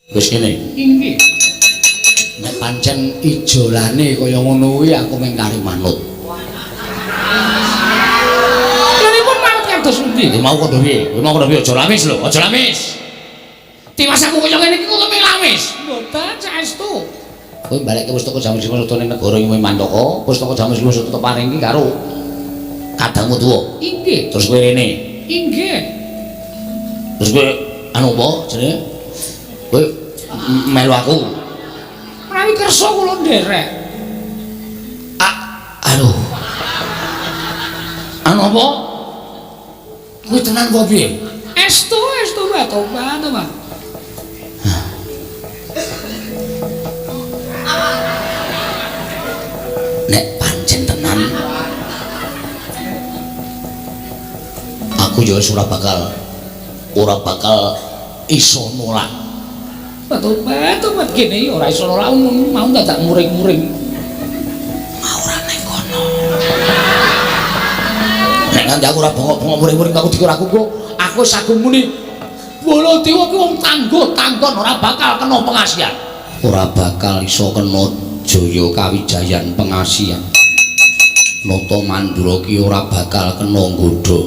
Wis ngene. Inggih. Nek pancen ijolane kaya ngono kuwi aku mung kari manut. Liripun manut kados pundi? Mau kono piye? Kowe mau kono piye? Aja lamis lho, aja lamis. Tiwas aku kaya ngene iki kok mung lamis. Mboten saestu. Kowe balekke pustaka Jamus Limosutane negara ing Mandaka, pustaka Jamus Limosutane paringki karo kadangmu tuwa. Inggih. Terus kowe rene. Inggih. Terus kowe anu apa jenenge? Kowe melu aku. Menawi kersa kula nderek. Aduh. Anu apa? Kowe tenan apa piye? Estu Pak, tobat to, Pak. Nek pancen tenan aku ya ora bakal iso nolak. Tobat kene ya ora iso ora mau dadak muring-muring. Mau ora ning kono. Nek nganti aku ora bongok-bongok muring-muring aku dikira aku kok aku sagung muni Baladewa ki wong tangguh ora bakal kena pengasihan. Ora bakal iso kena jaya kawijayan pengasihan. Nata Mandura ki ora bakal kena nggodha.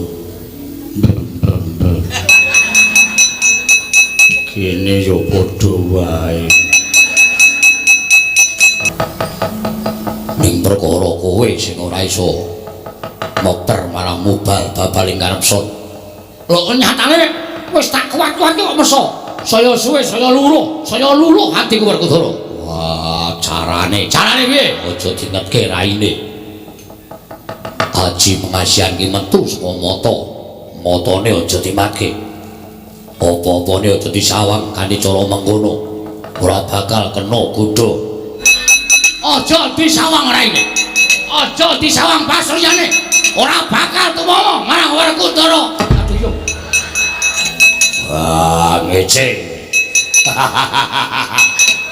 Kene ya padha wae. Ning perkara kowe sing ora iso moper marang mubal babal ing karepson. Lho nyatane wis tak kuat-kuatke kok meso. Saya suwe, saya luluh hatiku Werkudara. Wah, carane piye? Aja dingetke raine. Aji pengasihan ki metu saka mata. Matane aja dimatke. Apa-apane aja disawang kanthi cara mengkono. Ora bakal kena godha. Aja disawang raine. Aja disawang pasuryane. Ora bakal tuwa marang Werkudara. Aduh yo. Wah, ngece.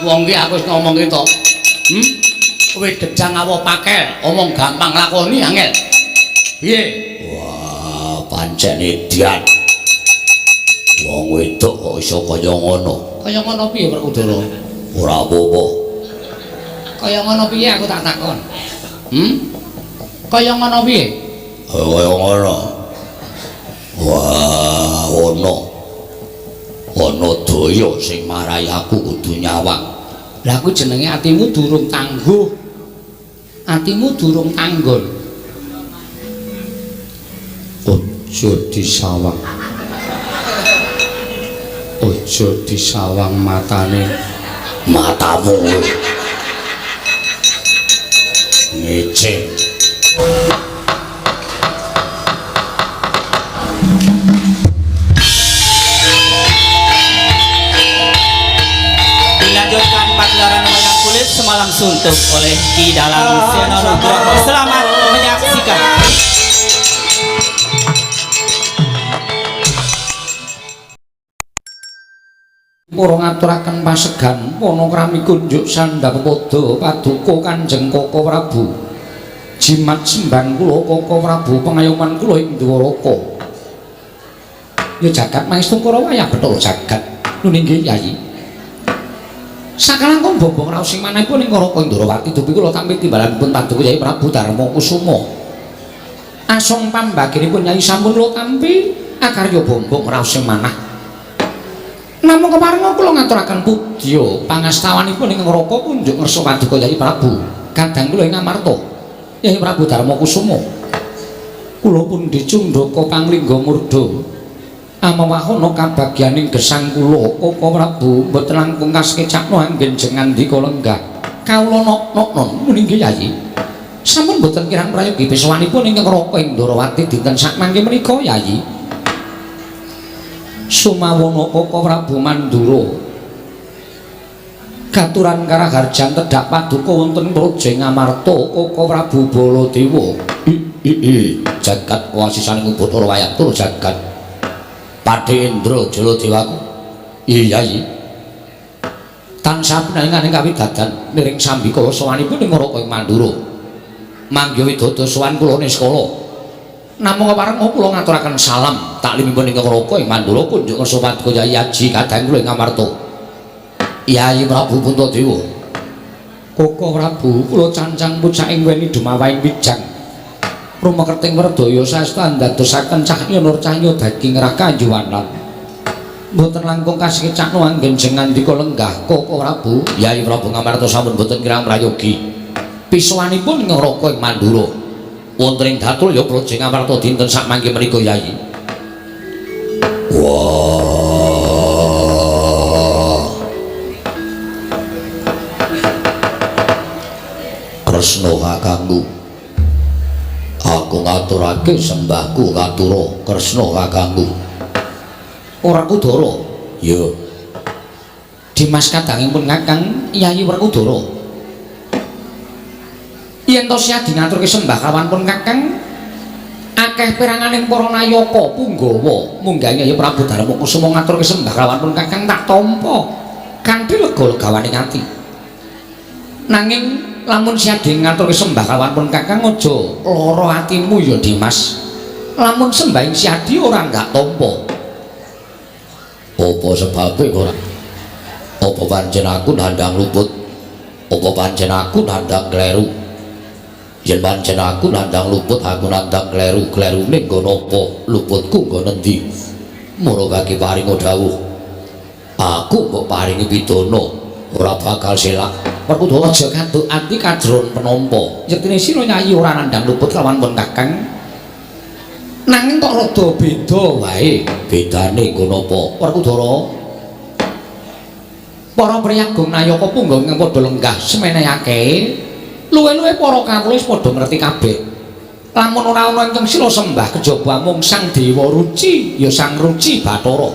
Wong ki aku wis ngomong ki to. Kowe gedang apa pakel, omong gampang lakoni angel. Piye? Wah, pancen edan. Wong wedok kok iso kaya ngono. Kaya ngono piye, Werkudara? Ora apa-apa. Kaya ngono piye aku tak takon. Kaya ngono piye? Kaya ngono. Wah, ana daya sing marai aku kudu nyawang. Lah kuwi jenenge atimu durung tangguh. Atimu durung tanggon. Aja disawang. Aja disawang matane. Matamu. Ngece. Semalam suntuk oleh Ki Dalang Seno Nugroho. Selamat menyaksikan. Para ngaturaken pasegan panakrami kunjuk sandhang pada paduka Kanjeng Kaka Prabu. Jimat sembang kula Kaka Prabu pengayoman kula ing Dwaraka. Ya jagat maestro karo wayah betul jagat. Nunggih Yayi. Sakalangkung bobong raos sing manahipun ing Karaka Indrawati dupi kula tampi timbalanipun paduka Yai Prabu Darma Kusuma. Asong pambaginipun Yai sampun kula tampi akarya bombong raos sing manah. Namung keparenga kula ngaturaken pudya pangastawanipun ing Karaka kunjuk ngersa paduka Yai Prabu kadang kula ing Amarta Yai Prabu Darma Kusuma. Kula pun dicundhaka panglingga murda. Amawahana kabagyaning gesang kula Kaka Prabu mboten langkung kaskecakno anggen jengandika lenggah. Kawula nok-nok nggih Yayi. Sampun mboten kirang prayogi pisawanipun ing Karaka Indrawati dinten sakmangke menika Yayi. Sumawana Kaka Prabu Mandura. Katuran karaharjan tedhak paduka wonten Praja Ngamarta Kaka Prabu Baladewa. Jagat wasisaning Bathara Wayatur jagat Padhe Indra Jaladewaku. Iya Yayi. Tansah pinanginganing kawidadan niring sambikala sawanipun ing Karaka ing Mandura. Mangga widodо sowan kula niskala. Namung keparenga kula ngaturaken salam taklimipun ing Karaka ing Mandura kunjuk ngersa paduka Yayi Aji kadang kula ing Amarta. Yai Prabu Puntadewa. Koko Prabu kula cancang pucaking weni dumawaing wijang. Rumekerting Werdaya sasta ndadosaken cahya nur cahya daging raka juwanan. Mboten langkung kasekecakno anggen sing ngandika lenggah Koko Prabu. Yai Prabu ngamarta sampun boten kirang prayogi. Pisuwanipun ngroko ing Mandura. Wonten ing Datul ya projeng ngamarta dinten sak mangke menika Yai. Kresna kakangku, aku ngaturake sembahku katura Kresna kakangku. Ora Kudara. Ya. Dimas kadangipun Kakang Yayi Werkudara. Yen to siadi ngaturke sembah kawan pun Kakang, akeh piranganing para nayaka Punggawa munggah Yayi Prabu Darma Kusuma ngaturke sembah kawan pun Kakang tak tampa kanthi lega-legawaning ati. Nanging lamun siadi ngaturke sembah kawan pun Kakang aja lara atimu ya Dimas. Lamun sembahing siadi ora ndak tampa. Apa sebabe ora? Apa pancen aku nandhang luput? Apa pancen aku nandhang kleru? Yen pancen aku nandhang luput, aku nandhang kleru. Klerune nggono apa? Luputku nggo nendi? Marangake paringa dawuh. Aku mbok paringi pidana, ora bakal selak. Werkudara aja kaduk ati kadron penampa. Yektine sira Nyai ora nandhang luput lawan pun Kakang. Nanging kok rada beda wae. Bedane ngono apa? Werkudara. Para priyagung nayaka punggung kang padha lenggah semenehake, luwe-luwe para kawula wis padha ngerti kabeh. Lamun ora ana ingkang sira sembah kejaba mung Sang Dewa Ruci, ya Sang Ruci Bathara.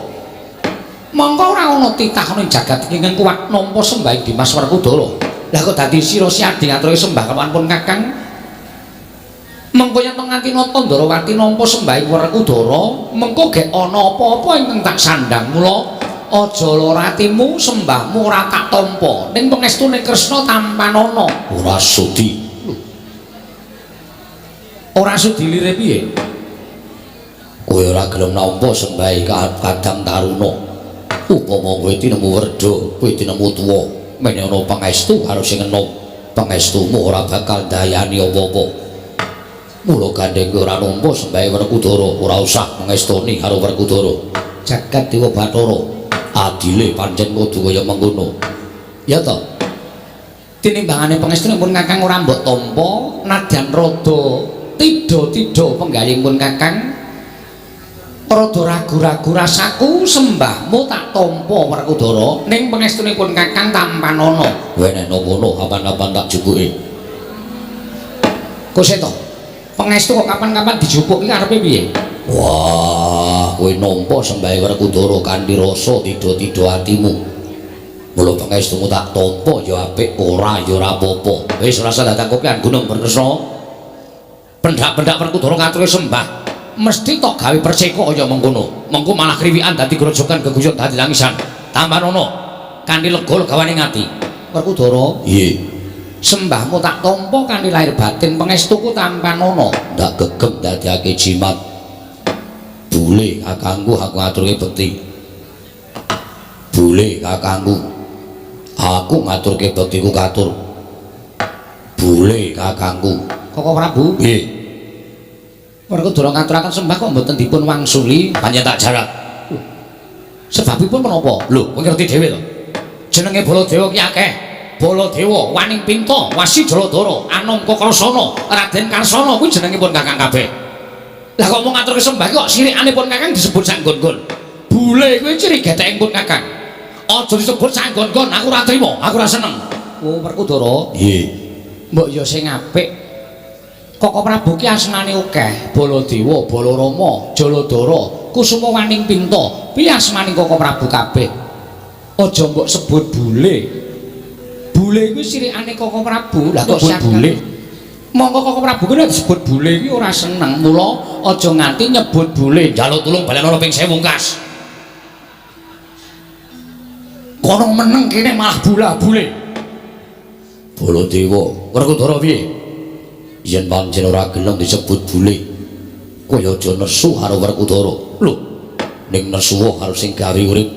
Mongko ora ana titah ning jagat iki kang kuwat nampa sembah Dimas Werkudara. Lah kok dadi sira siadi ngaturke sembah kawanipun Kakang? Mengko yen nganti nata Ndarawati nampa sembahing Werkudara, mengko gek ana apa-apa ingkang tak sandhang. Mula aja lara atimu, sembahmu ora tak tampa. Ning pangestune Kresna tampanana. Ora sudi. Ora sudi lire piye? Kowe ora gelem nampa sembahe Kadang Taruna. Upama kowe tinemu werda, kowe tinemu tuwa, meneh ana pangestu karo sing enom. Pangestumu ora bakal dayani apa-apa. Mula gandeng ora nampa sembahe Werkudara, ora usah mangestoni karo Werkudara. Jagat Dewa Bathara, adile pancen kudu kaya mengkono. Ya to. Tinimbangane pangestunipun Kakang ora mbok tampa, nadyan rada tida-tida penggayingipun Kakang. Rada ragu-ragu rasaku sembahmu tak tampa Werkudara, ning pangestunipun Kakang tampanana. Weneh ngono kapan-kapan tak jupuke. Kose to. Pangestu kok kapan-kapan dijupuk iki karepe piye? Wah, kowe nampa sembahe Werkudara kanthi rasa tida-tida atimu. Mula pangestumu tak tampa ya apik, ora ya ora apa-apa. Wis rasa datang kopian Gunung Berkesna. Pendak-pendak Werkudara ngaturke sembah, mesti tok gawe perceka kaya mengkono. Mengko malah kriwikan dadi grojogan geguyon dadi tangisan. Tampanana kanthi lega-legawaning ati. Werkudara, nggih. Sembahmu tak tampa kanthi lahir batin, pangestuku tampanana. Ndak gegem dadekake jimat. Bule kakangku aku ngaturke bekti. Bule kakangku, aku ngaturke bektiku katur. Bule kakangku. Koko Prabu? Nggih. Werkudara ngaturaken sembah kok mboten dipun wangsuli, panjenengan tak jarak. Sebabipun menapa? Lho, kowe ngerti dhewe to. Jenenge Baladewa ki akeh. Baladewa, Waning Pinta, Wasi Jaladara, Anom Kakrasana, Raden Karsana kuwi jenengipun Kakang kabeh. Lah kok mung ngaturke sembah kok sirikanipun Kakang disebut sanggon-gon. Bule kuwi ciri getekipun Kakang. Aja disebut sanggon-gon, aku ora trima, aku ora seneng. Oh, Werkudara. Nggih. Mbok ya sing apik. Koko Prabu ki asmane akeh. Baladewa, Balarama, Jaladara, Kusuma Waning Pinta. Piye asmane Koko Prabu kabeh? Aja mbok sebut bule. Bule kuwi sirikane Koko Prabu. Lah kok bule? Monggo Koko Prabu kuwi disebut bule kuwi ora seneng. Mula aja nganti nyebut bule. Njaluk tulung balen ana ping 1000 kas. Kono meneng kene malah bula-bule. Baladewa, Werkudara piye? Yen pancen ora gelem disebut bule, kowe aja nesu karo Werkudara. Lho, ning nesu karo sing gawe urip.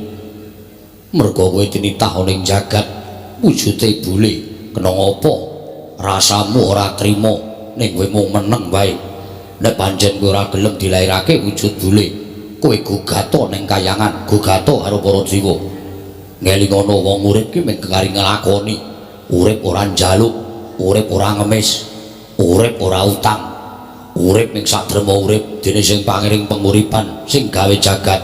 merga kowe tinitah ning jagat wujude bule kena ngapa rasamu ora trima ning kowe mung meneng wae nek pancen kowe ora gelem dilairake wujud bule kowe gugato ning kayangan gugato karo para jiwa ngelingono wong urip ki mung kari nglakoni urip ora njaluk urip ora ngemis urip ora utang urip ning sadrema urip dene sing pangiring penguripan sing gawe jagat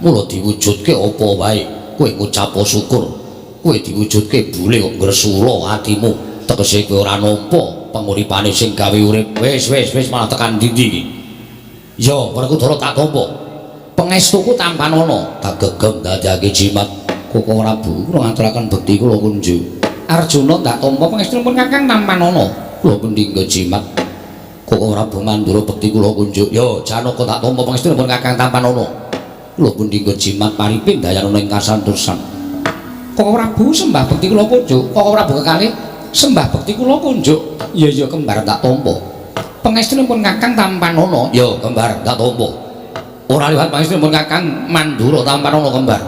mula diwujudke apa wae kowe ngucap syukur kowe diwujudke bule kok ngresula atimu tegese kowe ora nampa penguripane sing gawe urip wis malah tekan ndi iki yo Werkudara tak tampa pangestuku tampanana tak gegem dadake jimat Koko Prabu kula ngaturaken bekti kula kunjuk Arjuna tak tampa pangestunipun Kakang Tampanana kula pendhingga jimat Koko Prabu mandura bekti kula kunjuk yo Janaka tak tampa pangestunipun Kakang Tampanana kula pendhingga jimat paripin dayana ing kasantosan Koko Prabu sembah bekti kula kunjuk Koko Prabu kekalih sembah bekti kula kunjuk iya kembar tak tampa pangestunipun Kakang Tampanana ya kembar tak tampa ora liwat pangestunipun Kakang Mandura Tampanana kembar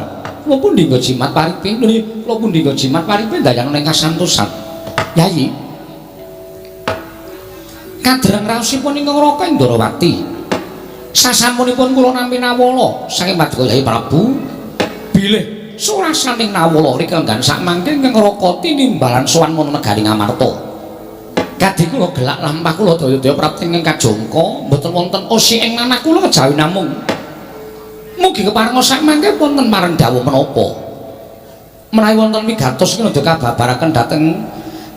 kula pun dinggo jimat paripin kula pun dinggo jimat paripin dayana ing kasantosan Yayi kadereng raosipun ingkang Raka Indrawati sasampunipun kula nampi nawala saking paduka Yayi Prabu bilih surasaning nawala rika sak mangke ingkang Raka tinimbalan sowan menawa negaring Amarta kadhe kula gelak lampah kula daya-daya prapti ingkang kajangka mboten wonten osi ing manah kula kejawi namung mugi keparenga sak mangke wonten marang dawuh menapa menawi wonten wigatos kinadya kababaraken dhateng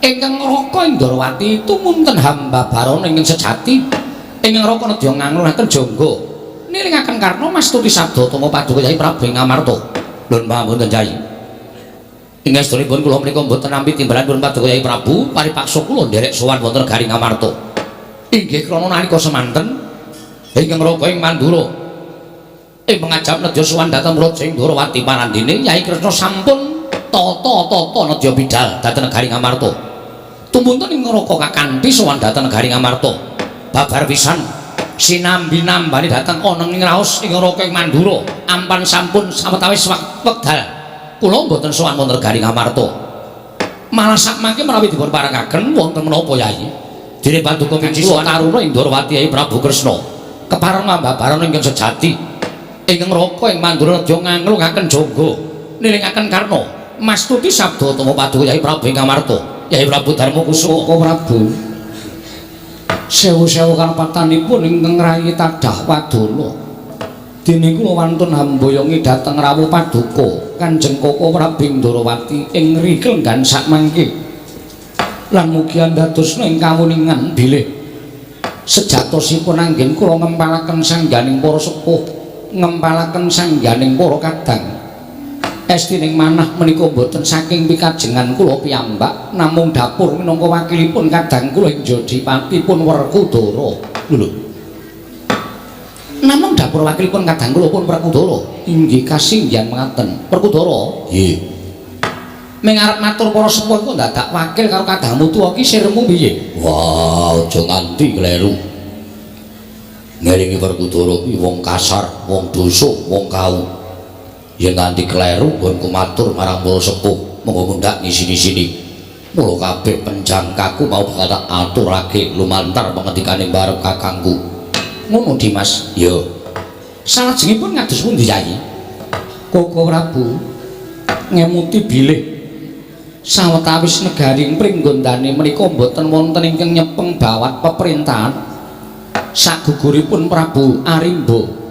ingkang Raka Indrawati tumunten hamba barana ingkang sejati ingkang Raka nedya ngangluhaken jangga niringaken karna mastuti sabda tama paduka Yayi Prabu ing Amarta Lun pamunten Yayi. Ing astunipun kula menika mboten nampi timbalan pun paduka Yayi Prabu paripaksa kula nderek sowan wonten garing Amarta. Inggih krana nalika semanten ingkang Raka ing Mandura ing mangajab nedya sowan dhateng Raja Indrawati parandene Yayi Kresna sampun tata nedya bidhal dhateng garing Amarta. Tumunten ing Raka kakanthi sowan dhateng garing Amarta. Babar pisan sinambi-nambani dateng ana ing raos ing Raka ing Mandura ampan sampun sawetawis wekdal kula mboten sowan wonten garing Amarta malah sak mangke menawi dipun parengaken wonten menapa Yayi dene paduka kula Taruna Indrawati Yayi Prabu Kresna kepareng mbabarana ingkang sejati ingkang Raka ing Mandura nedya ngangluhaken jangga niringaken karna mastuti sabda tama paduka Yayi Prabu ing Amarta Yayi Prabu Darma Kusuma Prabu sewu-sewu kapatanipun ingkang rayi tadah wadana dene kula wantun hamboyongi dhateng rawuh paduka Kanjeng Koko Prabu Indrawati ing rikelenggan sak mangke lan mugi andadosna ing kawuningan bilih sejatosipun anggen kula ngempalaken sangganing para sepuh ngempalaken sangganing para kadang estining manah menika boten saking pikajengan kula piyambak namung dapur minangka wakilipun kadang kula ing Jodipatipun Werkudara lho namung dapur wakilipun kadang kula pun Werkudara inggih kasinggihan mengaten Werkudara nggih ming arep matur para sepuh kok dadak wakil karo kadangmu tuwa ki sirmu piye wah aja nganti kleru ngelingi Werkudara kuwi wong kasar wong dosa wong kau yen nganti kleru nggonku matur marang para sepuh monggo mundhak ngisini-sini mula kabeh penjangkaku mau bakal tak aturake lumantar pengendikaning bareng kakangku ngono Dimas ya salajengipun ngados pundi Yayi Koko Prabu ngemuti bilih sawetawis negaring pringgondane menika mboten wonten ingkang nyepeng bawat peperintahan saguguripun Prabu Arimba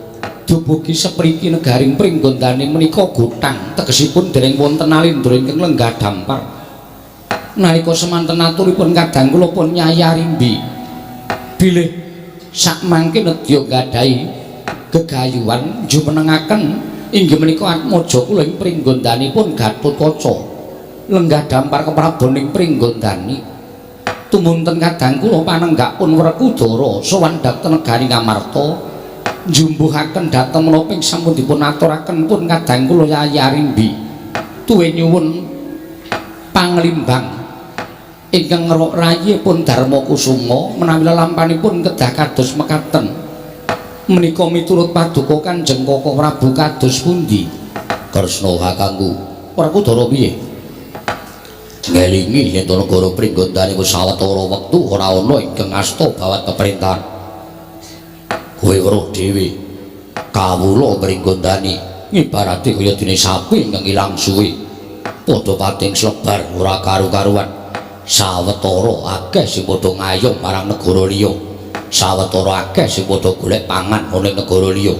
dubugi sepriki negaring pringgondane menika gutang tegesipun dereng wonten alindra ingkang lenggah dampar nalika semanten aturipun kadang kula pun Nyai Arimbi bilih sak mangke nedya gadhahi gegayuhan jumenengaken inggih menika atmaja kula ing pringgondanipun Gatotkaca lenggah dampar keprabaning pringgondani tumunten kadang kula panenggakipun Werkudara sowan dhateng negaring Amarta njumbuhaken dhateng menapa ing sampun dipun aturaken pun kadang kula Nyai Arimbi tuwe nyuwun panglimbang ingkang rayipun Darma Kusuma menawi lelampanipun kedah kados mekaten menika miturut paduka Kanjeng Koko Prabu kados pundi Kresna kakangku Werkudara piye? Ngelingi yen to negara Pringgondani wis sawetara wektu ora ana ingkang ngasta bawat pemerintahan. Kowe weruh dhewe. Kawula Pringgondani ngibarate kaya dene sapi ingkang ilang suwe. Padha pating slebar ora karu-karuan. Sawetara akeh sing padha ngayom marang negara liya. Sawetara akeh sing padha golek pangan ana ing negara liya.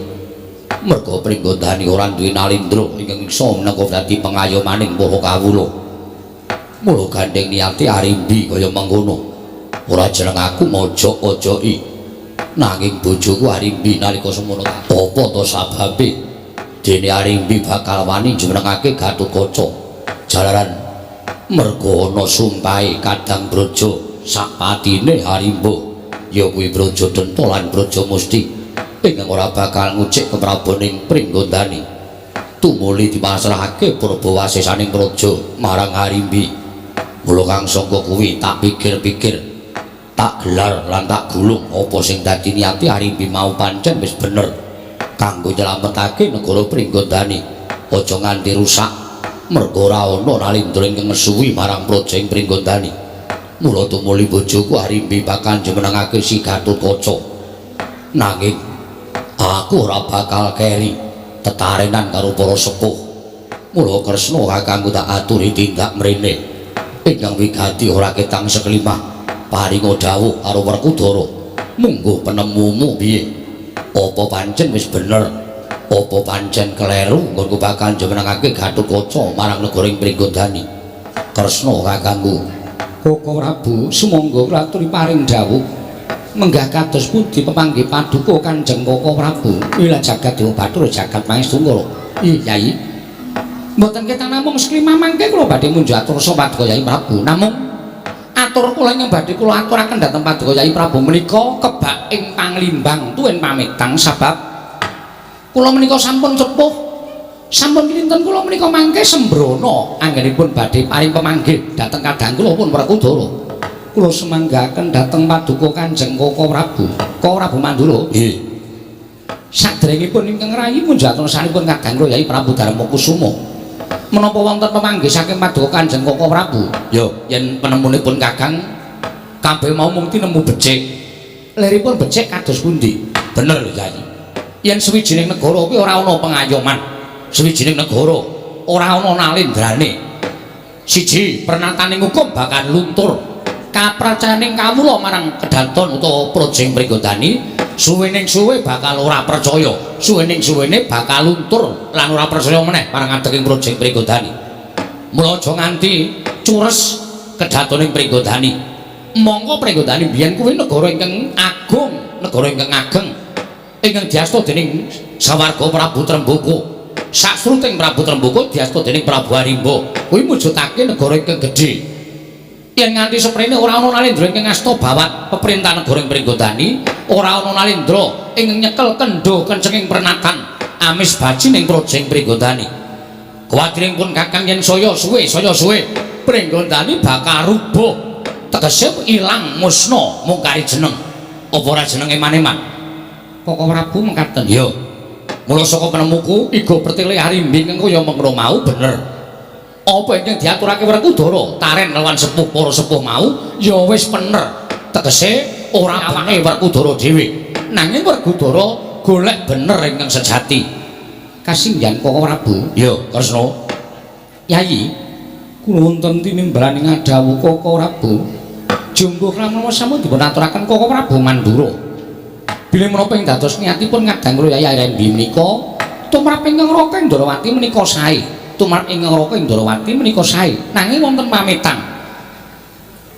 Merga Pringgondani ora duwe nalindra ingkang isa minangka dadi pengayomaning para kawula. Mula gandeng niati arimbi kaya mengkono. Ora jeneng aku mojo-ojoki. Nanging bojoku arimbi nalika semono apa to sababe? Dene arimbi bakal wani jumenengake Gatotkaca. Jalaran merga ana sumpahe Kadang Braja sakpatine Harimba. Ya kuwi Braja Denta lan Braja Musti ingkang ora bakal ngucik kemrabaning Pringgondani. Tumuli dimasrahake Prabawasisaning Praja marang Harimbi. Mula kang sangka kuwi tak pikir-pikir, tak gelar lan tak gulung apa sing dadi niati Harimbi mau pancen wis bener kanggo nyelametake negara Pringgondani. Aja nganti rusak merga ora ana nalindra ingkang ngesuwi marang praja ing Pringgondani. Mula tumuli bojoku Harimbi bakal jumenengake si Gatotkaca. Nanging aku ora bakal keri tetarenan karo para sepuh. Mula Kresna kakangku tak aturi tindak mrene. Ingkang wigati ora ketang sekelimah paringa dawuh karo Werkudara. Mungguh penemumu piye? Apa pancen wis bener? Apa pancen kleru nggonku bakal njenengake Gatotkaca marang negara ing Pringgondani? Kresna kakangku. Koko Prabu sumangga kula aturi paring dawuh. Menggah kados pundi pepanggih paduka Kanjeng Koko Prabu? Wila jagat Dewa Bathara jagat Maestunggal. Yai. Mboten ketan namung sekelimah mangke kula badhe munjuk atur sopat Yai Prabu. Namung atur kula ingkang badhe kula aturaken dhateng Paduka Yai Prabu menika kebak ing panglimbang tuwin pamitang sabab kula menika sampun sepuh, sampun kinten kula menika mangke sembrono anggenipun badhe paring pemanggih dhateng kadang kula pun Werkudara. Kula semanggaken dhateng Paduka Kanjeng Koko Prabu, Koko Prabu Mandura. Nggih. Sadèrèngipun ingkang rayi munjuk atur sanipun kadang kula Yai Prabu Darmakusuma. Menapa wonten pemanggih saking Paduka Kanjeng Koko Prabu? Ya, Yen penemunipun Kakang kabeh mau mung tinemu becik. Leripun becik kados pundi? bener Yai. Yen suwijining negara kuwi ora ana pengayoman, suwijining negara ora ana nalindrane. Siji, pernataning hukum bakal luntur. Kapracayaning kawula marang kedaton utawa projeng Pringgondani suwening suwe bakal ora percaya, suwening suwene bakal luntur lan ora percaya meneh marang adeking projeng Pringgondani. Mula aja nganti cures kedatoning Pringgondani. Monggo Pringgondani biyen kuwi negara ingkang agung, negara ingkang ageng ingkang diasta dening Sawarga Prabu Tremboko. Sakstruting Prabu Tremboko diasta dening Prabu Harimba. Kuwi mujudake negara ingkang gedhe. Yen nganti seprene ora ana nalindra ingkang ngasta bawat peperintah negara ing Pringgondani, ora ana nalindra ingkang nyekel kendho kencenging pernatan amis baji ning projeng Pringgondani. Kuwatiringipun Kakang yen saya suwe Pringgondani bakal rubuh, tegese ilang musna mung kari jeneng. Apa ora jenenge maneman? Koko Prabu mengkaten. Ya. Mula saka penemuku iga pertile Harimbi ingkang kaya mengkono mau bener. Apa ingkang diaturake Werkudara taren lawan sepuh para sepuh mau ya wis bener. Tegese ora awake Werkudara dhewe, nanging Werkudara golek bener ingkang sejati. Kasinggihan Koko Prabu. Ya, Kresna. Yayi, kula wonten tinimbrani ngadhawuh Koko Prabu. Jumbuh klamana sampun dipun aturaken Koko Prabu Mandura. Bilih menapa ing dados niatipun ngadhang kula Yayi Harimbi menika tumrap ingkang Raka Indrawati menika sae. Tumrap ingkang Raka Indrawati menika sae. Nanging wonten pamitang.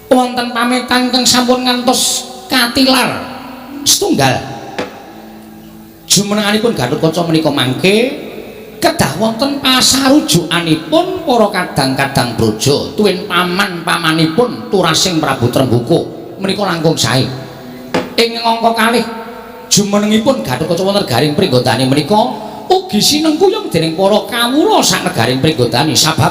Wonten pamitang ingkang sampun ngantos katilar setunggal. Jumenenganipun Gatotkaca menika mangke kedah wonten pasarujukanipun para kadang-kadang braja tuwin paman-pamanipun turasing Prabu Tremboko menika langkung sae. Ing angka kalih jumenengipun Gatotkaca wonten garing Pringgondani menika ugi sinengkuyung dening para kawula sak negaring Pringgondani sabab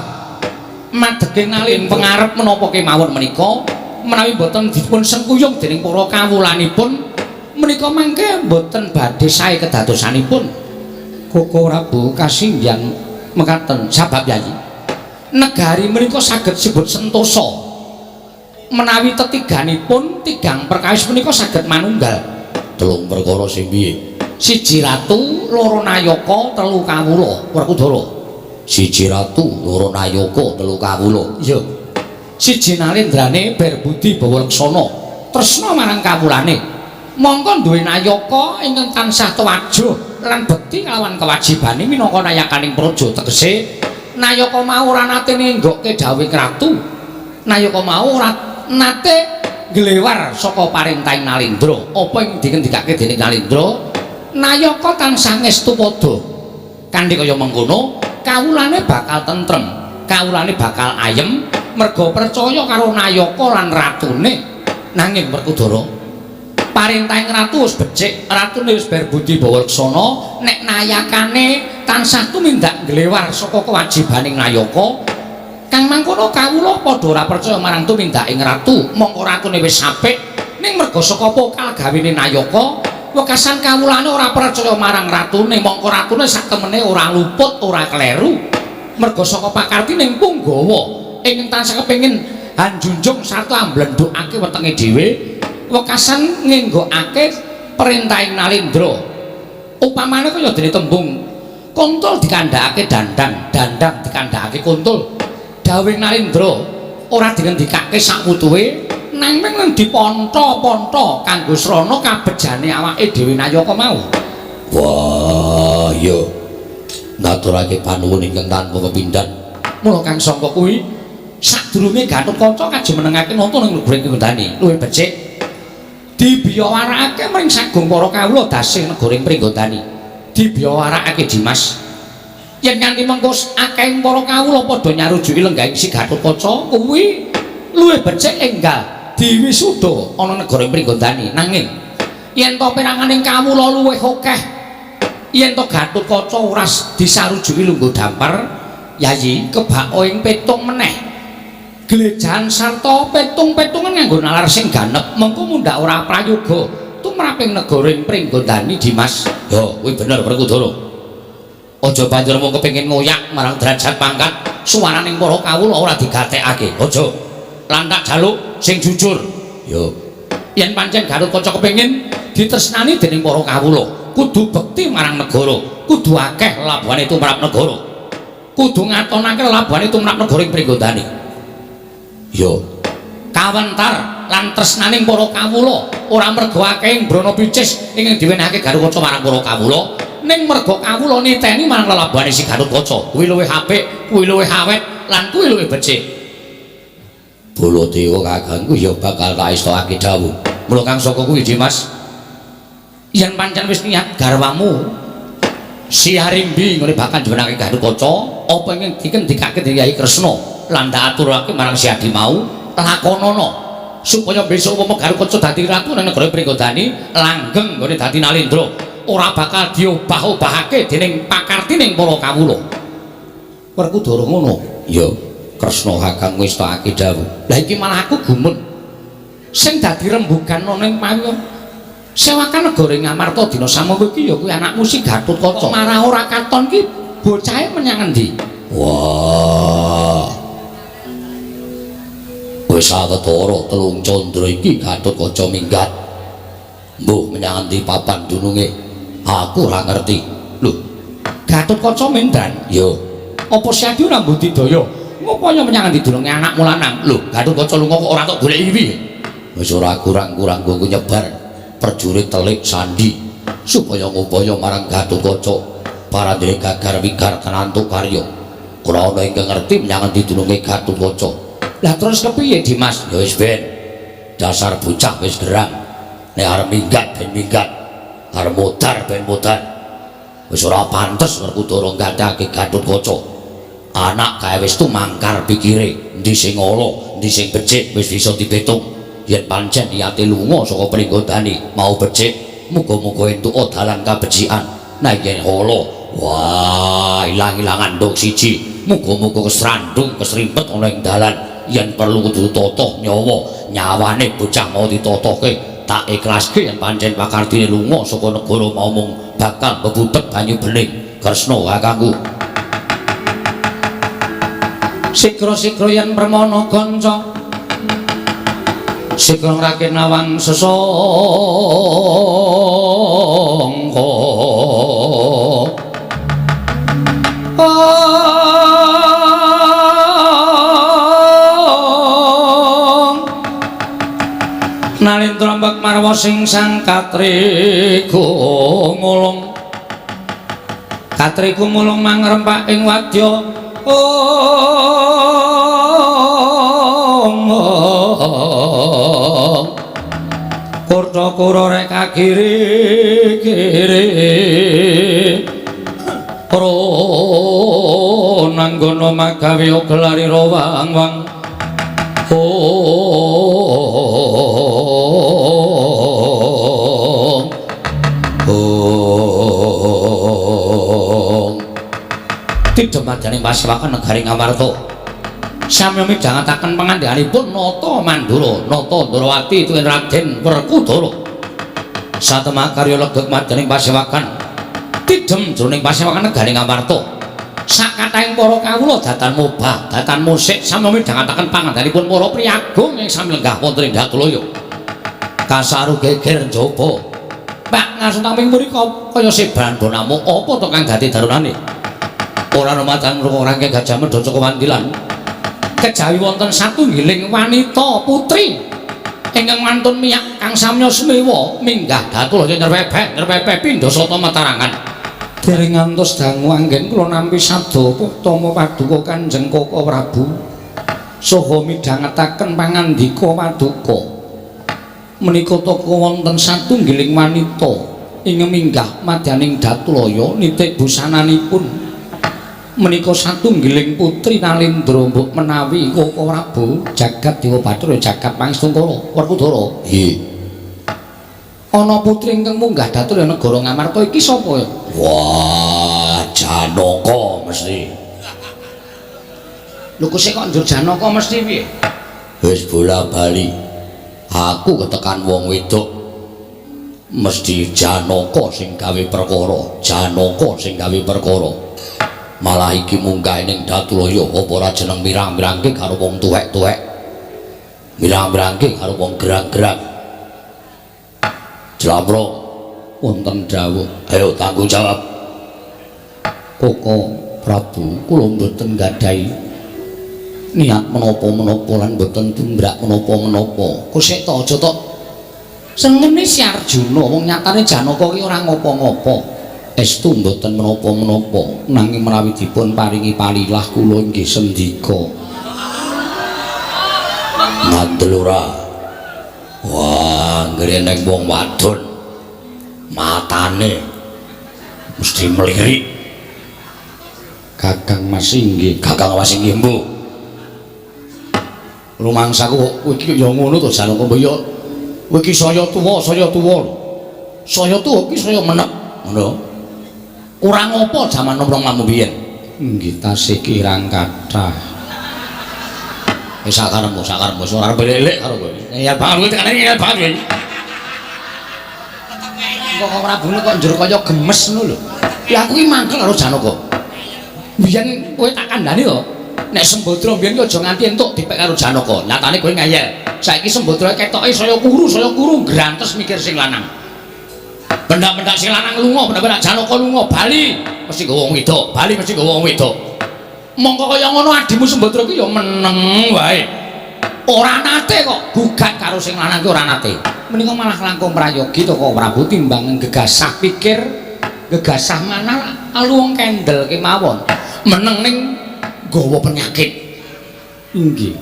madeging nalin pengarep menapa kemawon menika menawi boten dipun sengkuyung dening para kawulanipun menika mangke boten badhe sae kedadosanipun. Koko Prabu kasinggihan mekaten sabab Yayi negari menika saged sibut sentosa menawi tetiganipun tigang perkawis menika saged manunggal telung perkara sing piye siji ratu loro nayaka telu kawula Werkudara siji ratu loro nayaka telu kawula iya siji nalendrane berbudi bawaleksana tresna marang kawulane mongko duwe nayaka ingkang tansah tuwajuh lan bekti kalawan kewajibane minangka nayakaning praja tegese nayaka mau ora nate nenggokke dawuhing ratu nayaka mau ora nate glewar saka parentahing Nalendra apa ing dikendikake dening Nalendra nayaka tansah ngestu padha kanthi kaya mengkono kawulane bakal tentrem kawulane bakal ayem merga percaya karo nayaka lan ratune nanging Werkudara parentahing ratu wis becik ratune wis berbudi bawaleksana nek nayakane tansah tumindak glewar saka kewajibaning nayaka kang mangkono kawula padha ora percaya marang tumindaking ratu mongko ratune wis apik ning merga saka pokal gawene nayaka wekasan kawulane ora percaya marang ratune mongko ratune sak temene ora luput ora kleru merga saka pakarti ning Punggawa ingkang tansah kepengin hanjunjung sarta amblendhukake wetenge dhewe wekasan ngenggokake perintahing Nalendra upamane kaya dene tembung kuntul dikandhakake dandang dandang dikandhakake kuntul dawuhing Nalendra ora dingendikake sak wutuhe nanging diponto-ponto kanggo srana kabejane awake dhewe nayaka mau. Wah, iya. Ngaturake panuwun ingkang tanpa pepindhan. Mula kang sangka kuwi sadurunge Gatotkaca kajumenengake nata ning negeri Pringgondani luwih becik dibiyawarakake mring sagung para kawula dasih negara Pringgondani. Dibiyawarakake Dimas. Yen nganti mengko akeh para kawula padha nyarujuki lenggahing si Gatotkaca kuwi luwih becik enggal diwisuda ana negara Pringgondani nanging yen to peranganing kawula luwih akeh yen to Gatotkaca ora disarujuki lungguh dampar yayi kebako ing petung meneh glejan sarta petung-petungan nganggo nalar sing ganep mengko mundhak ora prayoga tumraping negara Pringgondani Dimas. Ya kuwi bener Werkudara. Aja banjur mung kepengin ngoyak marang derajat pangkat suwaraning para kawula ora digatekake. Aja lan tak jaluk sing jujur. Yo Yen pancen Gatotkaca kepengin ditresnani dening para kawula, kudu bekti marang negara, kudu akeh labuhane tumrap negara. Kudu ngatonake labuhane tumrap negara ing Pringgondani. yo Kawentar lan tresnaning para kawula ora merga akeh brana picis ingkang diwenehake Gatotkaca marang para kawula, ning merga kawula niteni marang lelabuhane si Gatotkaca. Kuwi luwih apik, kuwi luwih awet lan kuwi luwih becik. Baladewa kakangku ya bakal tak estokake dawuh. Mula kang saka kuwi Dimas, yen pancen wis niat garwamu si Harimbi ngene bakal njenengake Gatotkaca apa ingkang dikendikake dening Kyai Kresna lan tak aturake marang si Adi mau lakonana supaya besok upama Gatotkaca dadi ratu nang negara Pringgondani langgeng nggone dadi Nalendra ora bakal diobah-obahake dening pakartining para kawula. Werkudara ngono. Yo Kresna kakang wis tak dawuh. Lah iki malah aku gumun. Sing dadi rembugan ning payon sewakan negara Ngamarta dina samangka iki ya kuwi anakmu si Gatotkaca. Marah ora katon ki bocahe menyang endi? Wah. Wis sawetara telung candra iki Gatotkaca minggat. Mbuh menyang endi papan dununge? Aku ora ngerti. Lho, Gatotkaca mendran. yo Apa si Adi ora budidaya? Ngupaya menyang endi dununge anakmu lanang? Lho, Gatotkaca lunga kok ora tok goleki piye? wis ora kurang-kurang nggo nyebar prajurit telik sandi supaya ngupaya marang Gatotkaca parandene gagar wigar tenantu karya. Ora ana ingkang ngerti menyang endi dununge Gatotkaca. Lah terus kepiye Dimas? Ya wis ben. Dasar bocah wis gerang. Nek arep minggat ben minggat. Arep modar ben modar. Wis ora pantes Werkudara nggathake Gatotkaca. Anak kae wis tumangkar pikire, endi sing ala, endi sing becik wis bisa dipetung. Yen pancen niate lunga saka Pringgondani mau becik, muga-muga entuk dalan kabecikan. Nah yen ala, wah ilang-ilangan ndok siji. Muga-muga kesrandung kesrimpet ana ing dalan. Yen perlu kudu tata nyawa, nyawane bocah mau ditatoke. Tak ikhlaske yen pancen pakartine lunga saka negara mau mung bakal bebudhet banyu bening. Kresna kakangku. Sigra-sigra yen permana kanca sigra raket nawang sesangka nalin trombak marwa sing sang katriku ngulung katriku ngulung mangrempak ing wadya kurta-kura rek kagiri-giri pro nanggono magawe gelari wang-wang tidak madani Pasewakan negari Ngamarta sami midhangetaken pangandhanipun Nata Mandura Nata Ndrawati tuwin Raden Werkudara satemah karya legek madani Pasewakan tidhem jroning Pasewakan negari Ngamarta sakatahing para kawula datan mobah datan musik sami midhangetaken pangandhanipun para priyagung ing sami lenggah wonten ing Datulaya kasaru geger njaba Pak ngasuntaming mrika kaya sebaran bonamu apa to kang dadi darunane ora rumatang rangke Gajah Mada Cakewantilan kejawi wonten satunggiling wanita putri ingkang mantun miyak kang samya semewa minggah Datulaya nyerpepek pindha sata matarangan dereng ngantos dangu anggen kula nampi sabda utama paduka Kanjeng Koko Prabu saha midhangetaken pangandika paduka menika teka wonten satunggiling wanita ingkang minggah madyaning Datulaya nitik busananipun menika satunggiling putri Nalindra mbok menawi Koko Prabu jagat Dewa Bathara jagat Pangestungkara Werkudara nggih ana putri ingkang munggah Datulaya negara Ngamarta iki sapa ya wah Janaka mesti lho kok kok njur Janaka mesti piye wis bola-bali aku ketekan wong wedok mesti Janaka sing gawe perkara Janaka sing gawe perkara malah iki munggah ning Datulaya apa ora jeneng mirang-mirangke karo wong tuwek-tuwek mirang-mirangke karo wong gerang-gerang Jlamra wonten dawuh ayo tanggung jawab Koko Prabu kula mboten gadahi niat menapa-menapa lan mboten tumbrak menapa-menapa kosek to aja to sengene si Arjuna wong nyatane Janaka ki ora ngopo-ngopo estu mboten menapa-menapa nanging menawi dipun paringi palilah kula inggih sendika mandel ora wah ngrenek wong wadon matane mesti melirik Kakang Mas inggih Kakang Mas inggih mbuh rumangsaku kowe iki ya ngono to Janaka mbok ya kowe iki saya tuwa saya tuwa iki saya menek ngono kurang apa jaman nom-nom lamu biyen nggih tasih kirang kathah wis sakarepmu ora belek karo kowe ya banget kowe tekan iki ya banget kok ora bune kok njur kaya gemes ngono lho ya aku iki mangkel karo Janaka biyen kowe tak kandhani to nek Sembadra biyen ki aja nganti entuk dipek karo Janaka nyatane kowe ngayal saiki Sembadra ketoke saya kuru grantes mikir sing lanang bendak-bendak sing lanang lunga bendak-bendak Janaka lunga bali mesti nggawa wong wedok bali mesti nggawa wong wedok mongko kaya ngono adimu Sembadra ki ya meneng wae ora nate kok gugat karo sing lanang ki ora nate menika malah langkung prayogi to kok Prabu timbang gegasah pikir gegasah manah alu wong kendel kemawon meneng ning gawa penyakit inggih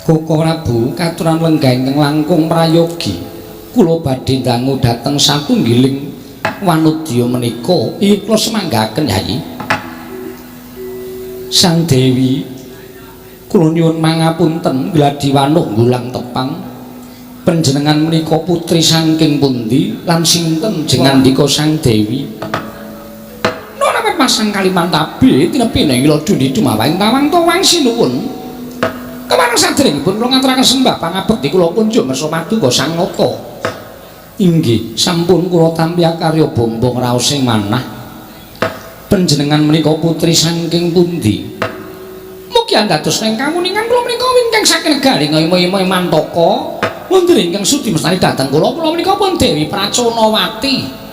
Koko Prabu katuran lenggah ingkang langkung prayogi kula badhe dangu dhateng satunggiling wanudya menika kula semanggaken Yayi Sang Dewi kula nyuwun mangapunten gladi wanuh ngulang tepang panjenengan menika putri saking pundi lan sinten jengandika Sang Dewi nona pasang Kalimantabe tinepi ning ila dundi dumawahing tawang sinuwun kemareng sadèrèngipun kula ngaturaken sembah pangabekti kula kunjuk mersa paduka Sang Nata inggih sampun kula tampi karya bombong raos sing manah panjenengan menika putri saking pundi mugi dados ing kamuningan kula menika wingking saking negari ngemo-emo Mantaka wonten ingkang sudi mestani dhateng kula menika pun Dewi Praconawati.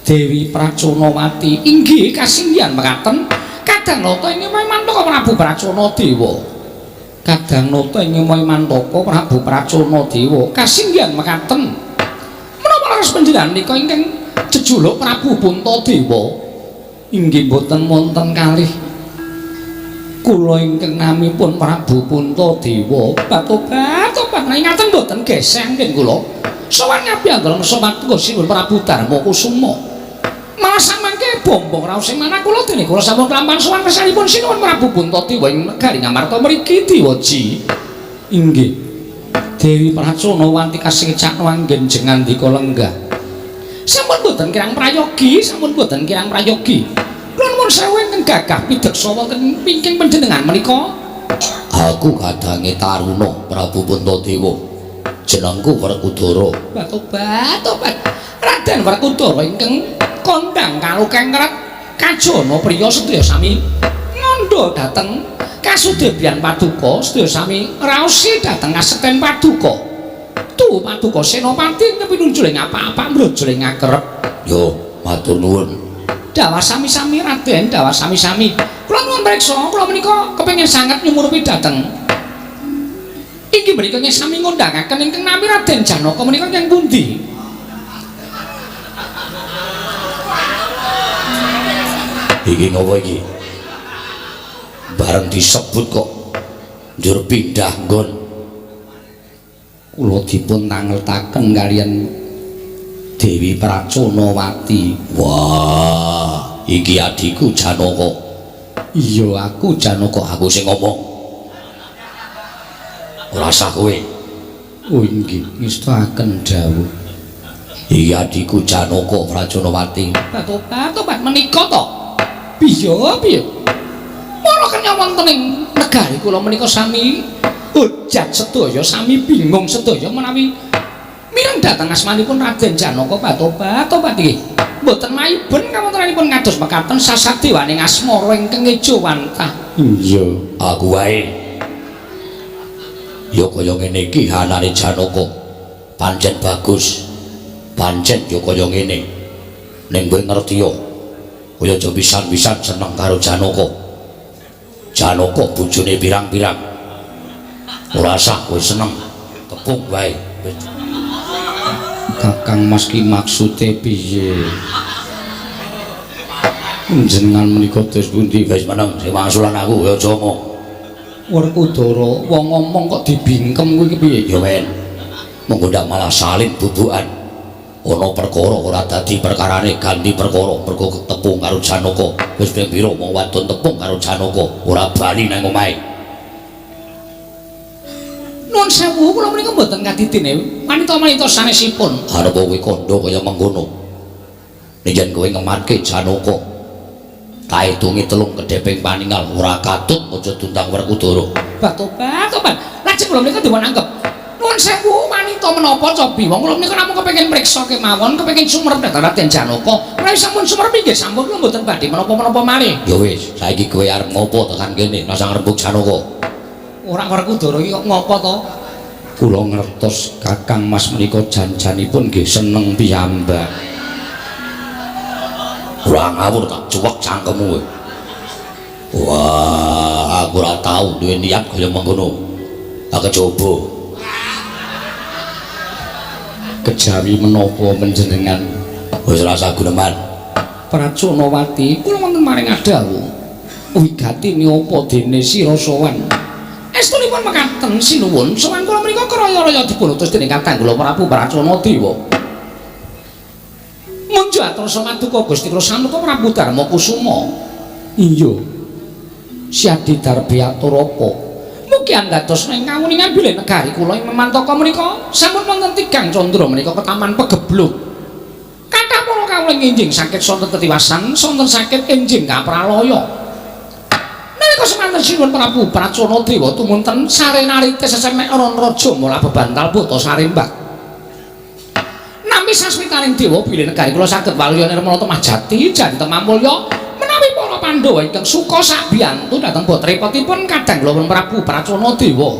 Dewi Praconawati inggih kasinggihan mekaten kadang nata ing Mantaka Prabu Praconadewa. Kadang nata ing Mantaka Prabu Praconadewa kasinggihan mekaten. Menapa leres panjenengan menika ingkang jejuluk Prabu Puntadewa? Inggih boten wonten kalih kula ingkang namipun Prabu Puntadewa tobat ngaten boten geseng nggih kula sowan ngapi anggone sowan Gusti Prabu Darma Kusuma malah samangke bombong raos sing manah kula dene kula sampun kelampahan sowan kersanipun sinuwun Prabu Puntadewa ing negari Ngamarta mriki diwaji inggih Dewi Praconawati kasengcak wanggen jengan dika lenggah sampun boten kirang prayogi kula nuwun sewu ingkang gagah pideksa wonten wingking panjenengan menika aku kadange taruna Prabu Puntadewa jenengku Werkudara tobat Raden Werkudara ingkang kondhang karo kengret kajana priya sedaya sami ngandha dhateng kasudebyan paduka sedaya sami raosi dhateng kaseten paduka paduka Senopati kepinunjul ing apa-apa mbrojol ing akerep yo matur nuwun dawa sami-sami Raden dawa sami-sami kula nuwun preksa kula menika kepengin sanget nyumurupi dhateng inggih menika nggih sami ngundhangaken ingkang nami Raden Janaka menika ing pundi iki ngopo iki bareng disebut kok njur pindah nggon kula dipun tangeltaken kaliyan Dewi Praconawati. Wah, iki adikku Janaka. Iya, aku Janaka, aku sing ngomong. Ora sah kowe. Oh inggih, ngestaken dawuh. Iki adikku Janaka Praconawati. Tobat menika to. Piye? Para kenya wonten ing negari kula menika sami ujat sedaya, sami bingung sedaya menawi mireng dhateng asmanipun Raden Janaka tobat nggih. Mboten maiben kawontenanipun kados mekaten sasadewaning asmara ingkang ejawantah. Iya, aku wae. Ya kaya ngene iki hanane Janaka. Pancen bagus. Pancen ya kaya ngene. Ning kowe ngerti ya. Kaya aja pisan-pisan seneng karo Janaka. Janaka bojone pirang-pirang. Ora usah kowe seneng. Tepung wae. Kakang Mas ki maksude piye? Jenengan menika dos pundi? Wis meneng sing wangsulan aku ya aja omong. Werkudara wong ngomong kok dibingkem kuwi piye? Ya men. Monggo ndak malah salin bubukan. Ana perkara ora dadi perkarane ganti perkara mergo tepung karo Janaka. Wis ping pira wong wadon tepung karo Janaka ora bali nang omahe. Nuwun sewu kula menika mboten kadidine wanita-wanita sanesipun. Arep kowe kandha kaya mengkono. Nek yen kowe ngematke Janaka, kaetungi telung kedheping paningal ora katut aja tundang Werkudara. Tobat. Lajeng kula menika dipun anggep. Nuwun sewu wanita menapa cobi wong kula menika namung kepengin mriksa kemawon, kepengin sumerep dhateng Raden Janaka. Menawi sampun sumerep nggih sampun kula mboten badhe menapa-menapa malih. Ya wis, saiki kowe arep ngopo tekan kene rasang rembug Janaka? Ora Werkudara iki kok ngopo to? Kula ngertos Kakang Mas menika janjanipun nggih seneng piyambak. Ora ngawur tak cuwek cangkemmu kowe. Wah, aku ora tau duwe niat kaya mengkono. Aku coba. Kejawi menapa panjenengan? Wis rasa guneman. Praconawati, kula wonten maring dawuh. Wigati menapa dene sira sowan? Estunipun mekaten sinuwun sowan kula mriku kraya-raya dipun utus dening Kakang kula Prabu Praconadewa. Munjuk atur samaduka Gusti kula Samuka Prabu Darma Kusuma. Iya. Siadi darbi atur apa? Mugi anggatos ing kawuningan bilih negari kula ing Mantaka menika sampun wonten tigang candra menika ketaman pegebluk. Kathah para kawula enjing sakit sonten tetiwasan, sonten sakit enjing kapralaya. Nalika semanten sinuwun Prabu Praconadewa tumunten sarenarite sesemek ron raja mula bebantal buta sarembak. Nami sasmitaning dewa bilih negari kula saged waluya nirmala temah jati janten mamulya menawi para Pandhawa ingkang suka sabiyantu dhateng putripun kadang kula Prabu Pracana Dewa.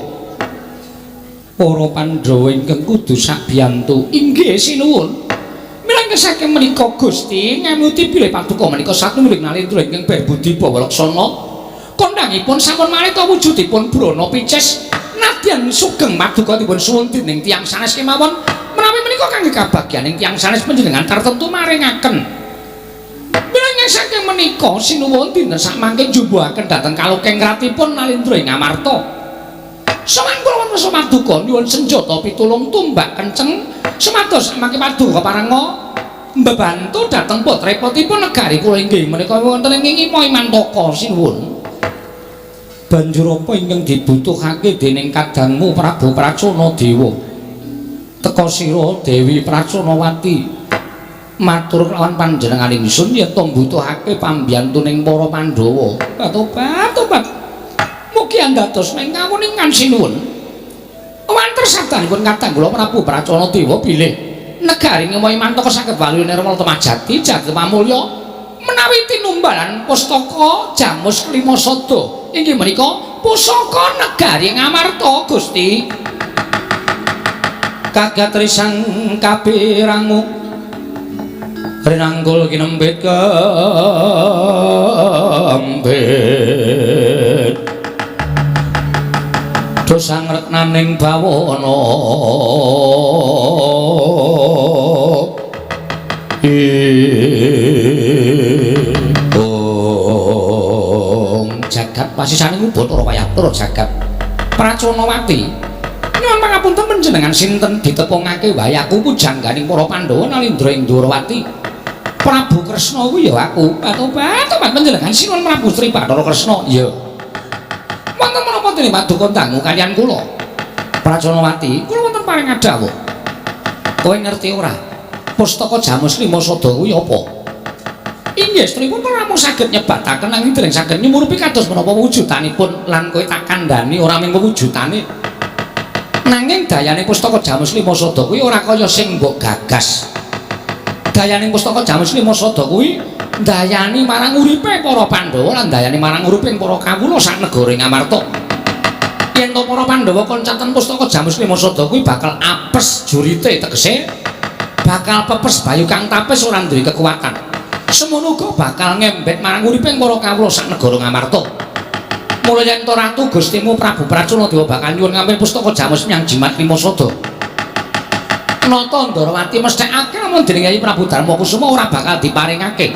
Para Pandhawa ingkang kudu sabiyantu inggih sinuwun. Milangke saking menika Gusti ngamuti bilih paduka menika satunggiling nalendra ingkang berbudi bawalaksana. Kondhangipun sampun malih wujudipun brana picis nadyan sugeng paduka dipun suwun dening tiyang sanes kemawon menawi menika kangge kabagyaning tiyang sanes panjenengan tartemtu maringaken. Milangke saking menika sinuwun dinten sakmangke njumbuhaken dhateng kalukeng ratipun nalendra ing Amarta. Sawan kula wonten paduka nyuwun senjata pitulung tumbak kenceng semados mangke paduka parenga mbebantu dhateng putripun negari kula inggih menika wonten ing Imantaka sinuwun. Banjur apa ingkang dibutuhake dening kadangmu Prabu Pracana Dewa? Teka sira Dewi Pracanawati matur lawan panjenengan ingsun yen to mbutuhake pambiyantuning para Pandhawa. Tobat. Mugi andados ing kawuningan sinuwun. Wanter sabdanipun kadang kula Prabu Pracana Dewa bilih negari Imantaka saged waluya nirmala temajati jagat pamulya menawi tinumbalan pustaka Jamus Klimasada. Inggih menika pusaka negari Ngamarta Gusti. Kagatrisang kapirangu rinanggul kinembet kembet dosang reknaning bawana jagat pasisane ngubut ora wayatur jagat Pracanawati nyuwun pangapunten panjenengan sinten ditepungake wayaku pujangganing para Pandhawa nalindra ing Ndrawati Prabu Kresna kuwi ya aku tobat panjenengan sinuwun Prabu Sri Bathara Kresna ya wonten menapa dene paduka dangu kaliyan kula Pracanawati kula wonten paring adhawuh kowe ngerti ora pustaka Jamus Klimasada kuwi apa? Inggih stripun namung saged nyebataken nanging dereng saged nyumurupi kados menapa wujudanipun lan kowe tak kandhani ora mung wujudane nanging dayane pustaka Jamus Klimasada kuwi ora kaya sing mbok gagas. Dayane pustaka Jamus Klimasada kuwi ndayani marang uripe para Pandhawa lan ndayani marang uriping para kawula sak negara ing Amarta. Yen to para Pandhawa koncaten pustaka Jamus Klimasada kuwi bakal apes jurite tegese bakal pepes bayu kang tapis ora duwe kekuatan. Semono uga bakal ngembet marang uriping para kawula sak negara Ngamarta. Mula yen to ratu Gustimu Prabu Pracana Dewa bakal nyuwun ngambil pustaka Jamus Myang Jimat Klimasada. Nata Ndrawati mesthekake lamun dening Kyai Prabu Darmakusuma ora bakal diparingake.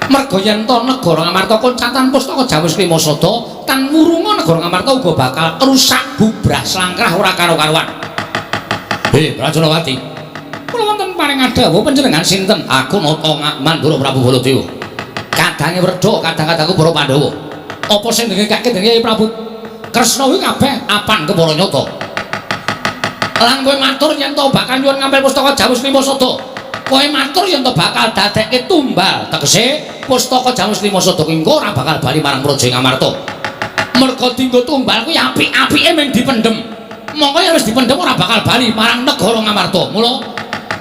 Merga yen to negara Ngamarta koncatan pustaka Jamus Klimasada, tan murunga negara Ngamarta uga bakal rusak bubrah slangkrah ora karo-karuan. Pracanawati. Kula wonten paring adhawuh panjenengan sinten? Aku Nata Mandura Prabu Baladewa. Kadange Werda, kadang-kadangku para Pandhawa. Apa sing ndengekake dening Prabu Kresna kuwi kabeh apan kepara nyata. Lan kowe matur yen to bakal nyuwun ngambil pustaka Jamus Klimasada. Kowe matur yen to bakal dadekke tumbal, tegese pustaka Jamus Klimasada kuwi ora bakal bali marang Praja Ngamarta. Merga dienggo tumbal kuwi apik-apike mung dipendhem. Mongko yen wis dipendhem ora bakal bali marang negara Ngamarta. Mula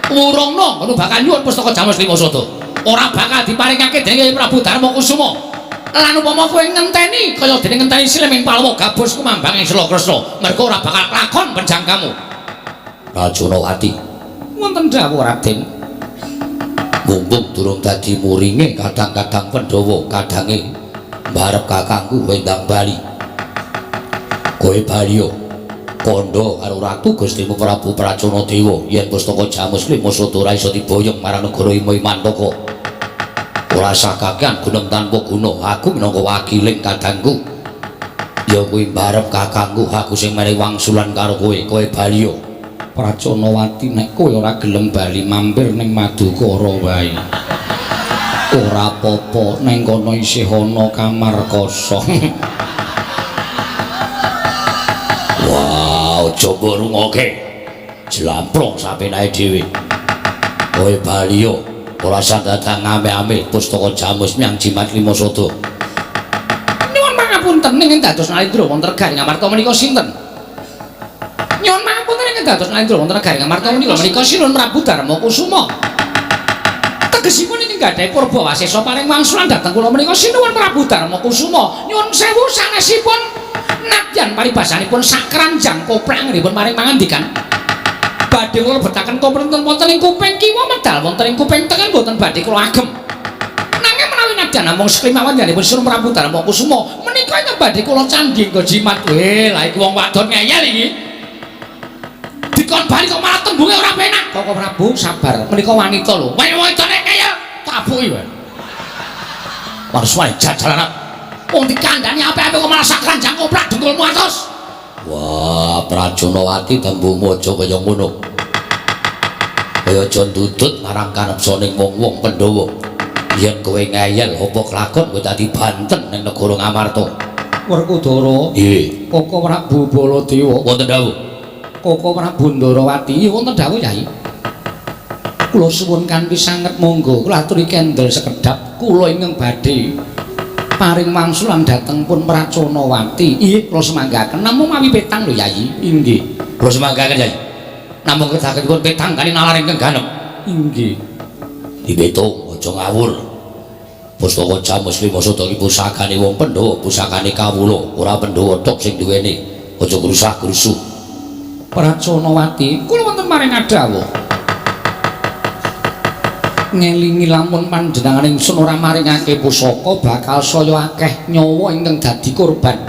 wurungna ngono bakal nyuwun pustaka Jamus Klimasada. Ora bakal diparingake dening Prabu Darmakusuma. Lan upama kowe ngenteni kaya dene ngenteni Srimeng Palawa gabus kumambang ing Sela Kresna, merga ora bakal lakon penjangkamu. Pracanawati. Wonten dawuh Raden. Mumpung durung dadi muringe kadang-kadang Pandhawa, kadange mbarep kakangku wendang bali. Kowe bali kandha karo Ratu Gustimu Prabu Pracana Dewa yen pustaka Jamus Klimasada ora iso diboyong marang negara Imantaka. Ora sakakean gunung tanpa guna, aku minangka wakiling kadangku. Ya kuwi mbarep kakangku, aku sing menehi wangsulan karo kowe, kowe bali. Pracanawati nek kowe ora gelem bali mampir ning Madukara wae. Ora apa-apa, ning kono isih ana kamar kosong. Wow, coba rungokke. Jlamprong sapenae dhewe. Kowe bali ora sadadang ame-ame pustaka Jamus Myang Jimat Klimasada. Nyuwun pangapunten ing dados nalindra wonten negari Ngamarta menika sinten? Nyuwun pangapunten ing dados nalindra wonten negari Ngamarta menika sinuwun Prabu Darmakusuma. tegesipun ing gadhahi purba wasesa paring wangsulan dhateng kula menika sinuwun Prabu Darma Kusuma nyuwun sewu sanesipun nadyan paribasanipun sakranjang koprangnipun maring pangandikan badhe kula lebetaken kompeten wonten ing kuping kiwa medal wonten ing kuping tengen boten badhe kula agem nanging menawi nadyan namung seklimawan yanipun Sira Prabu Darma Kusuma menika ing badhe kula candhi nggo jimat lha iki wong wadon ngeyel iki dikon bali kok malah tembunge ora penak kok Prabu sabar menika wanita lho wanitane kaya tabuki wae warsuane jajalan wong dikandhani ape-ape kok malah sakranjang koprak dengkulmu atos wah Prajonawati tembungmu aja kaya ngono kaya aja ndudut marang kanepsaning wong-wong Pandhawa yen kowe ngeyel apa kelakon kowe dadi banten ning negara Ngamarta Werkudara nggih Koko Prabu Baladewa wonten dawuh Koko Prabu Ndarawati wonten dawuh Yai. Kula suwun kanthi sanget monggo kula aturi kendel sekedhap kula ingkang badhe paring wangsulan dhateng pun Praconawati. Nggih kula semanggaken namung mawi petang lho Yai. Inggih. Kula semanggaken Yai. Namung kedakenipun petang kali nalar ingkang ganep. Inggih. Dibetung aja ngawur. Pustaka Jamus Lima Sada iki pusakane wong Pandhawa, pusakane kawula, ora Pandhawa tok sing duweni. Aja grusah-grusuh. Praconawati kula wonten maring adawuh ngelingi lamun panjenengan ingsun ora maringake pusaka bakal saya akeh nyawa ingkang dadi korban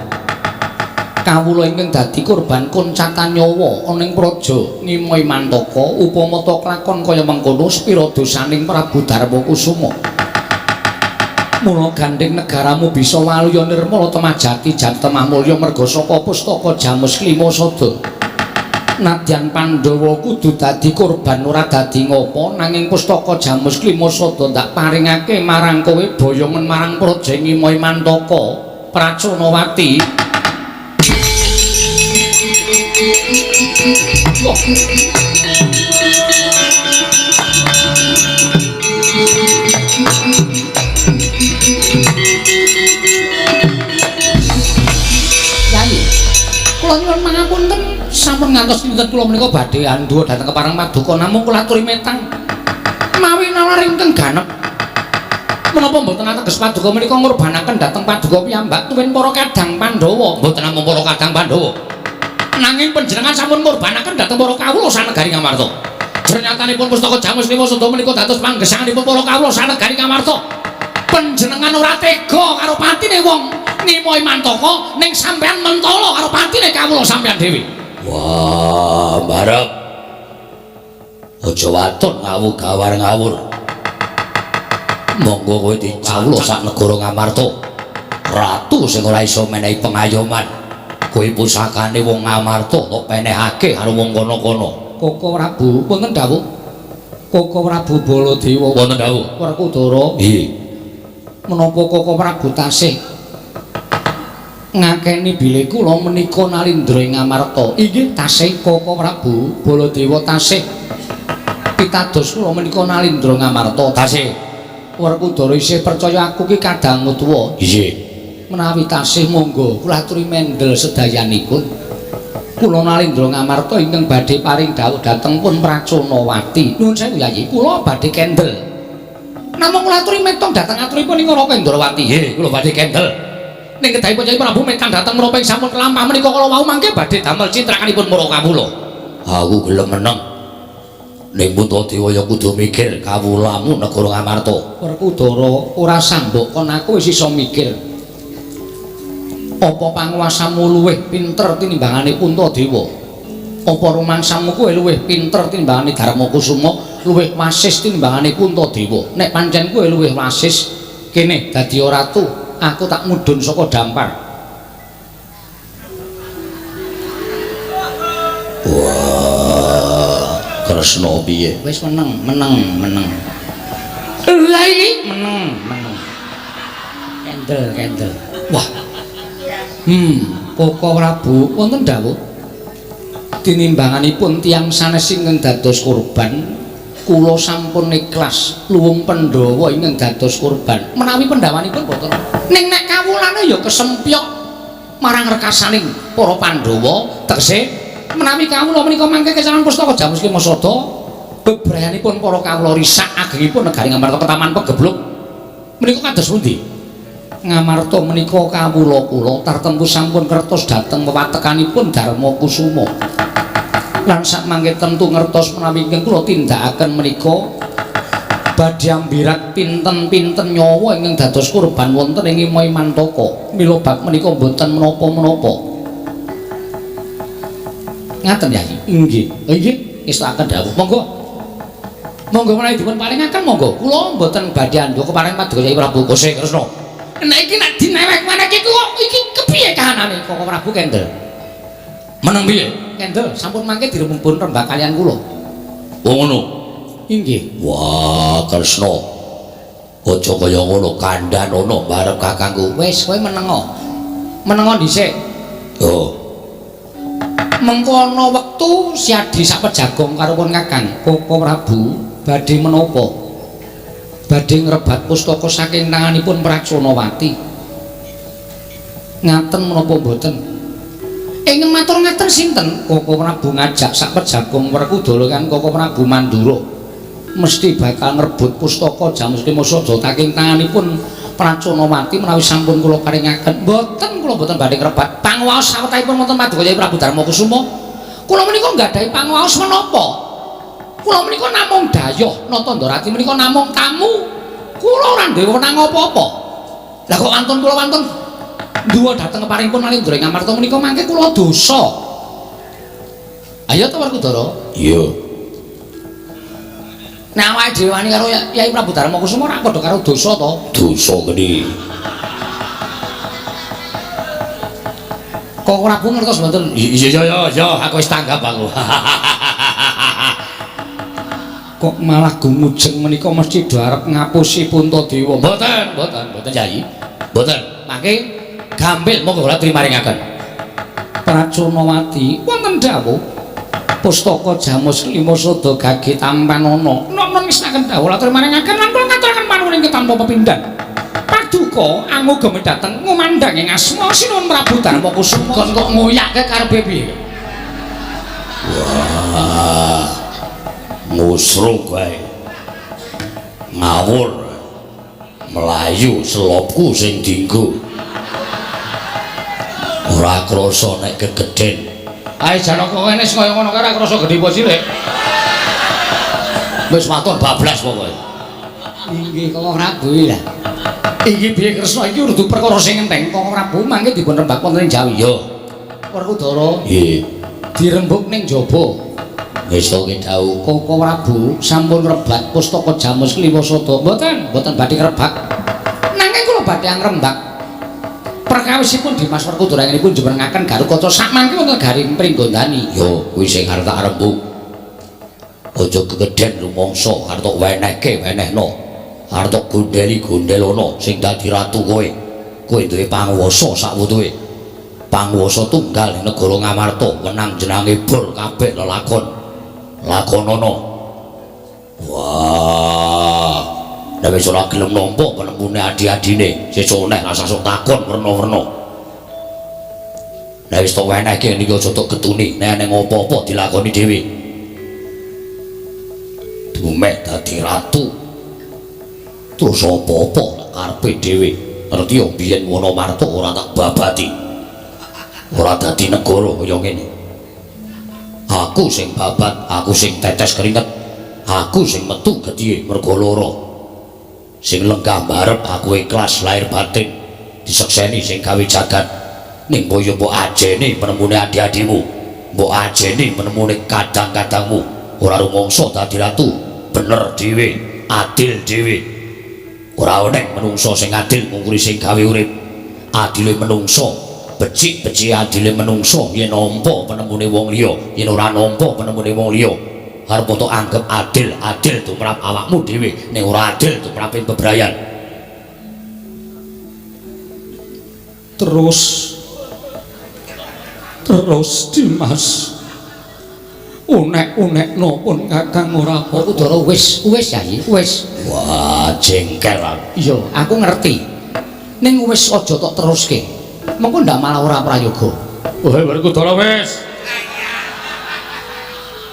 kawula ingkang dadi korban koncatan nyawa ana ing praja Nimai Mantaka upama ta klakon kaya mengkono sepira dosaning Prabu Darma Kusuma mula gandeng negaramu bisa waluya nirmala temajati jantemah mulya merga saka pustaka Jamus Lima Sada nadyan Pandhawa kudu dadi korban ora dadi ngopo nanging pustaka Jamus Lima Sada ndak paringake marang kowe boyongan marang praja Nimai Mantaka Praconawati Yai kula nyuwun pangapunten sampun ngantos dinten kula menika badhe andhuwa dhateng kepareng Paduka namung kula aturi metang mawi nalar ingkang ganep menapa mboten ateges Paduka menika ngurbanaken dhateng Paduka piyambak tuwin para kadang Pandhawa mboten namung para kadang Pandhawa nanging panjenengan sampun ngurbanaken dhateng para kawula sanegari Ngamarta jernyatanipun pustaka Jamus Lima Sada menika dados panggesanganipun para kawula sanegari Ngamarta panjenengan ora tega karo patine wong Nimai Mantaka ning sampean mentala karo patine kawula sampean dhewe wah, mbarep. Aja waton ngawur-gawar ngawur. Monggo kowe dicawuh sak negara Ngamarta. Ratu sing ora iso menehi pengayoman. Kowe pusakane wong Ngamarta kok penehake karo wong kono-kono. Koko Prabu, wonten dawuh. Koko Prabu Baladewa wonten dawuh. Werkudara. Nggih. Menapa Koko Prabu tasih ngakeni bilih kula menika nalindra ing Ngamarta. Inggih tasih Koko Prabu Baladewa tasih pitados kula menika nalindra Ngamarta tasih Werkudara isih percaya aku ki kadang tuwa. Nggih. Menawi tasih monggo kula aturi mendel sedayanipun. Kula nalindra Ngamarta ingkang badhe paring dawuh dhateng pun Praconawati. Nuwun sewu Yai, kula badhe kendel. Namung kula aturi metong dhateng aturipun ing Raka Indrawati. Nggih, kula badhe kendel. Ning kedahipun Kyai Prabu metang dhateng menapa ing sampun kelampah menika kala wau mangke badhe damel citrakanipun para kawula. Aku gelem meneng. Ning Puntadewa ya kudu mikir kawulamu negara Ngamarta. Werkudara ora sambok kon aku wis iso mikir. Apa panguwasamu luwih pinter tinimbangane Puntadewa? Apa rumangsamu kowe luwih pinter tinimbangane Darma Kusuma, luwih wasis tinimbangane Puntadewa? Nek pancen kowe luwih wasis, kene dadi ratu. Aku tak mudhun saka dampar. Wah, Kresna piye? Wis meneng. Lah iki meneng. Kendel. Wah. Koko Prabu wonten dawuh. Tinimbanganipun tiyang sanes ingkang dados korban kula sampun ikhlas luwung Pandhawa ingkang dados korban menawi pendhawanipun boten ning nek kawulane ya kesempyok marang rekasaning para Pandhawa tegese menawi kawula menika mangke kecaman pustaka Jamus Lima Sada bebrayanipun para kawula risak agengipun negari Ngamarta ketaman pegebluk menika kados pundi? Ngamarta menika kawula kula tartemtu sampun kertos dhateng wewatekanipun Darma Kusuma. Lan sak mangke tentu ngertos menawi ingkang kula tindakaken menika badhe ambirat pinten-pinten nyawa ingkang dados kurban wonten ing Imai Mantaka. Mila bab menika boten menapa-menapa. Ngaten Yai. Nggih. Nggih, istakaken dawuh. Monggo. Monggo menawi dipun paringaken monggo. Kula mboten badhe andha keparing paduka Yai Prabu Kose Kresna. Nek iki nek dinewek maneh iki kok iki kepiye kahanane Koko Prabu Kendel? Meneng piye? Kendel sampun mangke dirembun rembak kalian kula. Oh ngono. Inggih. Wah, Kresna. Aja kaya ngono kandhanono barep kakangku. Wis kowe menengo. Menengo dhisik. Yo. Mengko ana wektu siadi sak pejagong karo pun Kakang Koko Prabu badhe menapa? Badhe ngrebat pustaka saking tanganipun Praconawati. Ngaten menapa mboten? Ingkang matur ngaten sinten? Koko Prabu ngajak sak pejagong Werkudara kan Koko Prabu Mandura. Mesti bakal ngrebut pustaka Jamus Kimasada saking tanganipun Praconawati menawi sampun kula paringaken. Mboten kula mboten badhe ngrebat. Panguwaos sawetahipun wonten Paduka Yai Prabu Darma Kusuma. Kula menika nggadahi panguwaos menapa? Kula menika namung dayoh Natandharati menika namung tamu. Kula ora duwe wenang apa-apa. Lah kok wantun kula wantun duwa dhateng keparingipun Malendra Ngamarta menika mangke kula dosa. Ayo to Werkudara. Iya. Nek awake dhewe wani karo Yai Prabu Darma Kusuma ora padha karo dosa to? Dosa gede. Kok Prabu ngertos mboten? Iya, aku wis tanggap aku. Kok malah gumujeng menika mesti do arep ngapusi Puntadewa. Mboten Yai. Mboten. Mangke Gampil monggo kula trimaringaken. Praconawati wonten dawuh pustaka Jamus Kimasada gage tampanana. Napa nisnaken dawuh la trimaringaken lan kula ngaturaken panuwun ing tanpa pepindhan. Paduka angugem dhateng ngumandhang ing asma Sinuwun Prabu Darma Kusuma. Kon kok ngoyake karepe piye? Wah. Musruk wae. Ngawur. Melayu selopku sing dienggo. Ora krasa nek kegeden. Ae Janaka kene kaya ngono karo krasa gedhe apa cilik. Wis waton bablas pokoke. Inggih Koko Prabu lah. Iki piye Kresna iki kudu perkara sing enteng. Koko Prabu mangke dipun rembak wonten ing Jawi. Yo. Werkudara. Nggih. Dirembuk ning jaba. Wis to ki dawuh. Koko Prabu sampun rebat pustaka Jamus Kimasada. Mboten badhe ngrebak. Nanging kula badhe ngrembak. Perkawisipun Dimas Werkudara ngenipun jumenengaken Garukaca sakmangke wonten Garing Pringgondani. Yo, kuwi sing arep tak rembug. Aja kegeden rumangsa arep tok wenehke wenehno. Arep tok gondeli-gondelono sing dadi ratu kowe. Kowe duwe panguwasa sakwutuhe. Panguwasa tunggal ing negara Ngamarta, wenang jenenge bol kabeh lelakon. Lakonana. Wah. Nek wis ora gelem nampa penempune adi-adine, sesuk nek rasa sok takon werna-werna. Nek wis tok wenehke niki aja tok getuni, nek ana apa-apa dilakoni dhewe. Dumek dadi ratu. Terus apa-apa karepe dhewe. Ngerti yo biyen Wonomarta ora tak babati. Ora dadi negara kaya ngene. Aku sing babat, aku sing tetes keringet, aku sing metu gedhe mergo lara. Sing lenggah barep aku ikhlas lahir batin disekseni sing gawe jagat. Ning boyo mbok ajene penemune adi-adimu, mbok ajene penemune kadang-kadangmu. Ora rumangsa dadi ratu, bener dhewe, adil dhewe. Ora ana menungsa sing adil mung kuwi sing gawe urip. Adile menungsa becik-becik adile menungsa yen nampa penemune wong liya, yen ora nampa penemune wong liya arep tok anggap adil tumrap awakmu dhewe, ning ora adil tumrap bebrayan. Terus Dimas unek-unekno pun Kakang ora apa. Udara wis Yai, wis. Wah, jengkel aku. Iya, aku ngerti. Ning wis aja tok teruske. Mengko ndak malah ora prayoga. Wah, Werkudara wis.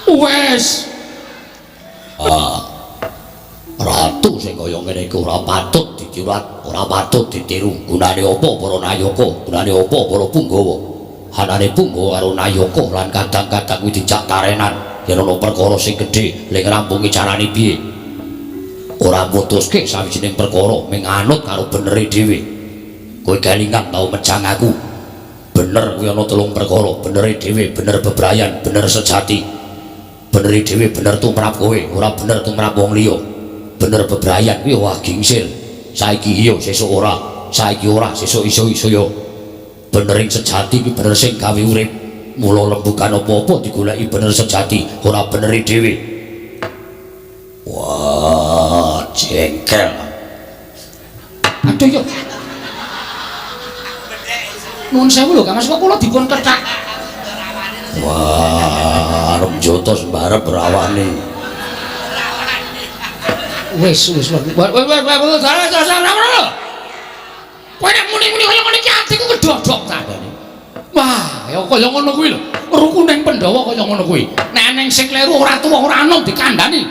Wis. Ratu sing kaya ngene iku ora patut ditiruat, ora patut ditiru. Gunane apa para nayaka? Gunane apa para punggawa? Hanane punggawa karo nayaka lan kadang-kadang kuwi dijak tarenan yen ana perkara sing gedhe ling rampunge carane piye. Ora mutuske sawijining perkara ming anut karo benere dhewe. Kowe galingan tau mejang aku. Bener kuwi ana telung perkara, benere dhewe, bener bebrayan, bener sejati. Benere dhewe bener tumrap kowe, ora bener tumrap wong liya. Bener bebrayan kuwi wah gingsil. Saiki iya sesuk ora, saiki ora sesuk iso-iso ya. Benering sejati kuwi bener sing gawe urip. Mula lembugan apa-apa digoleki bener sejati, ora benere dhewe. Wah, jengkel. Aduh yo. Nuwun sewu lho, Kang Mas, kok kula dipun kethak. Wah, arep njoto sembarep rawane. Wis. Kowe nek muni-muni kaya ngene iki atiku kedodok tandane. Wah, ya kaya ngono kuwi lho. Rukuning Pandhawa kaya ngono kuwi. Nek neng sing kleru ora tuwa ora enom dikandhani.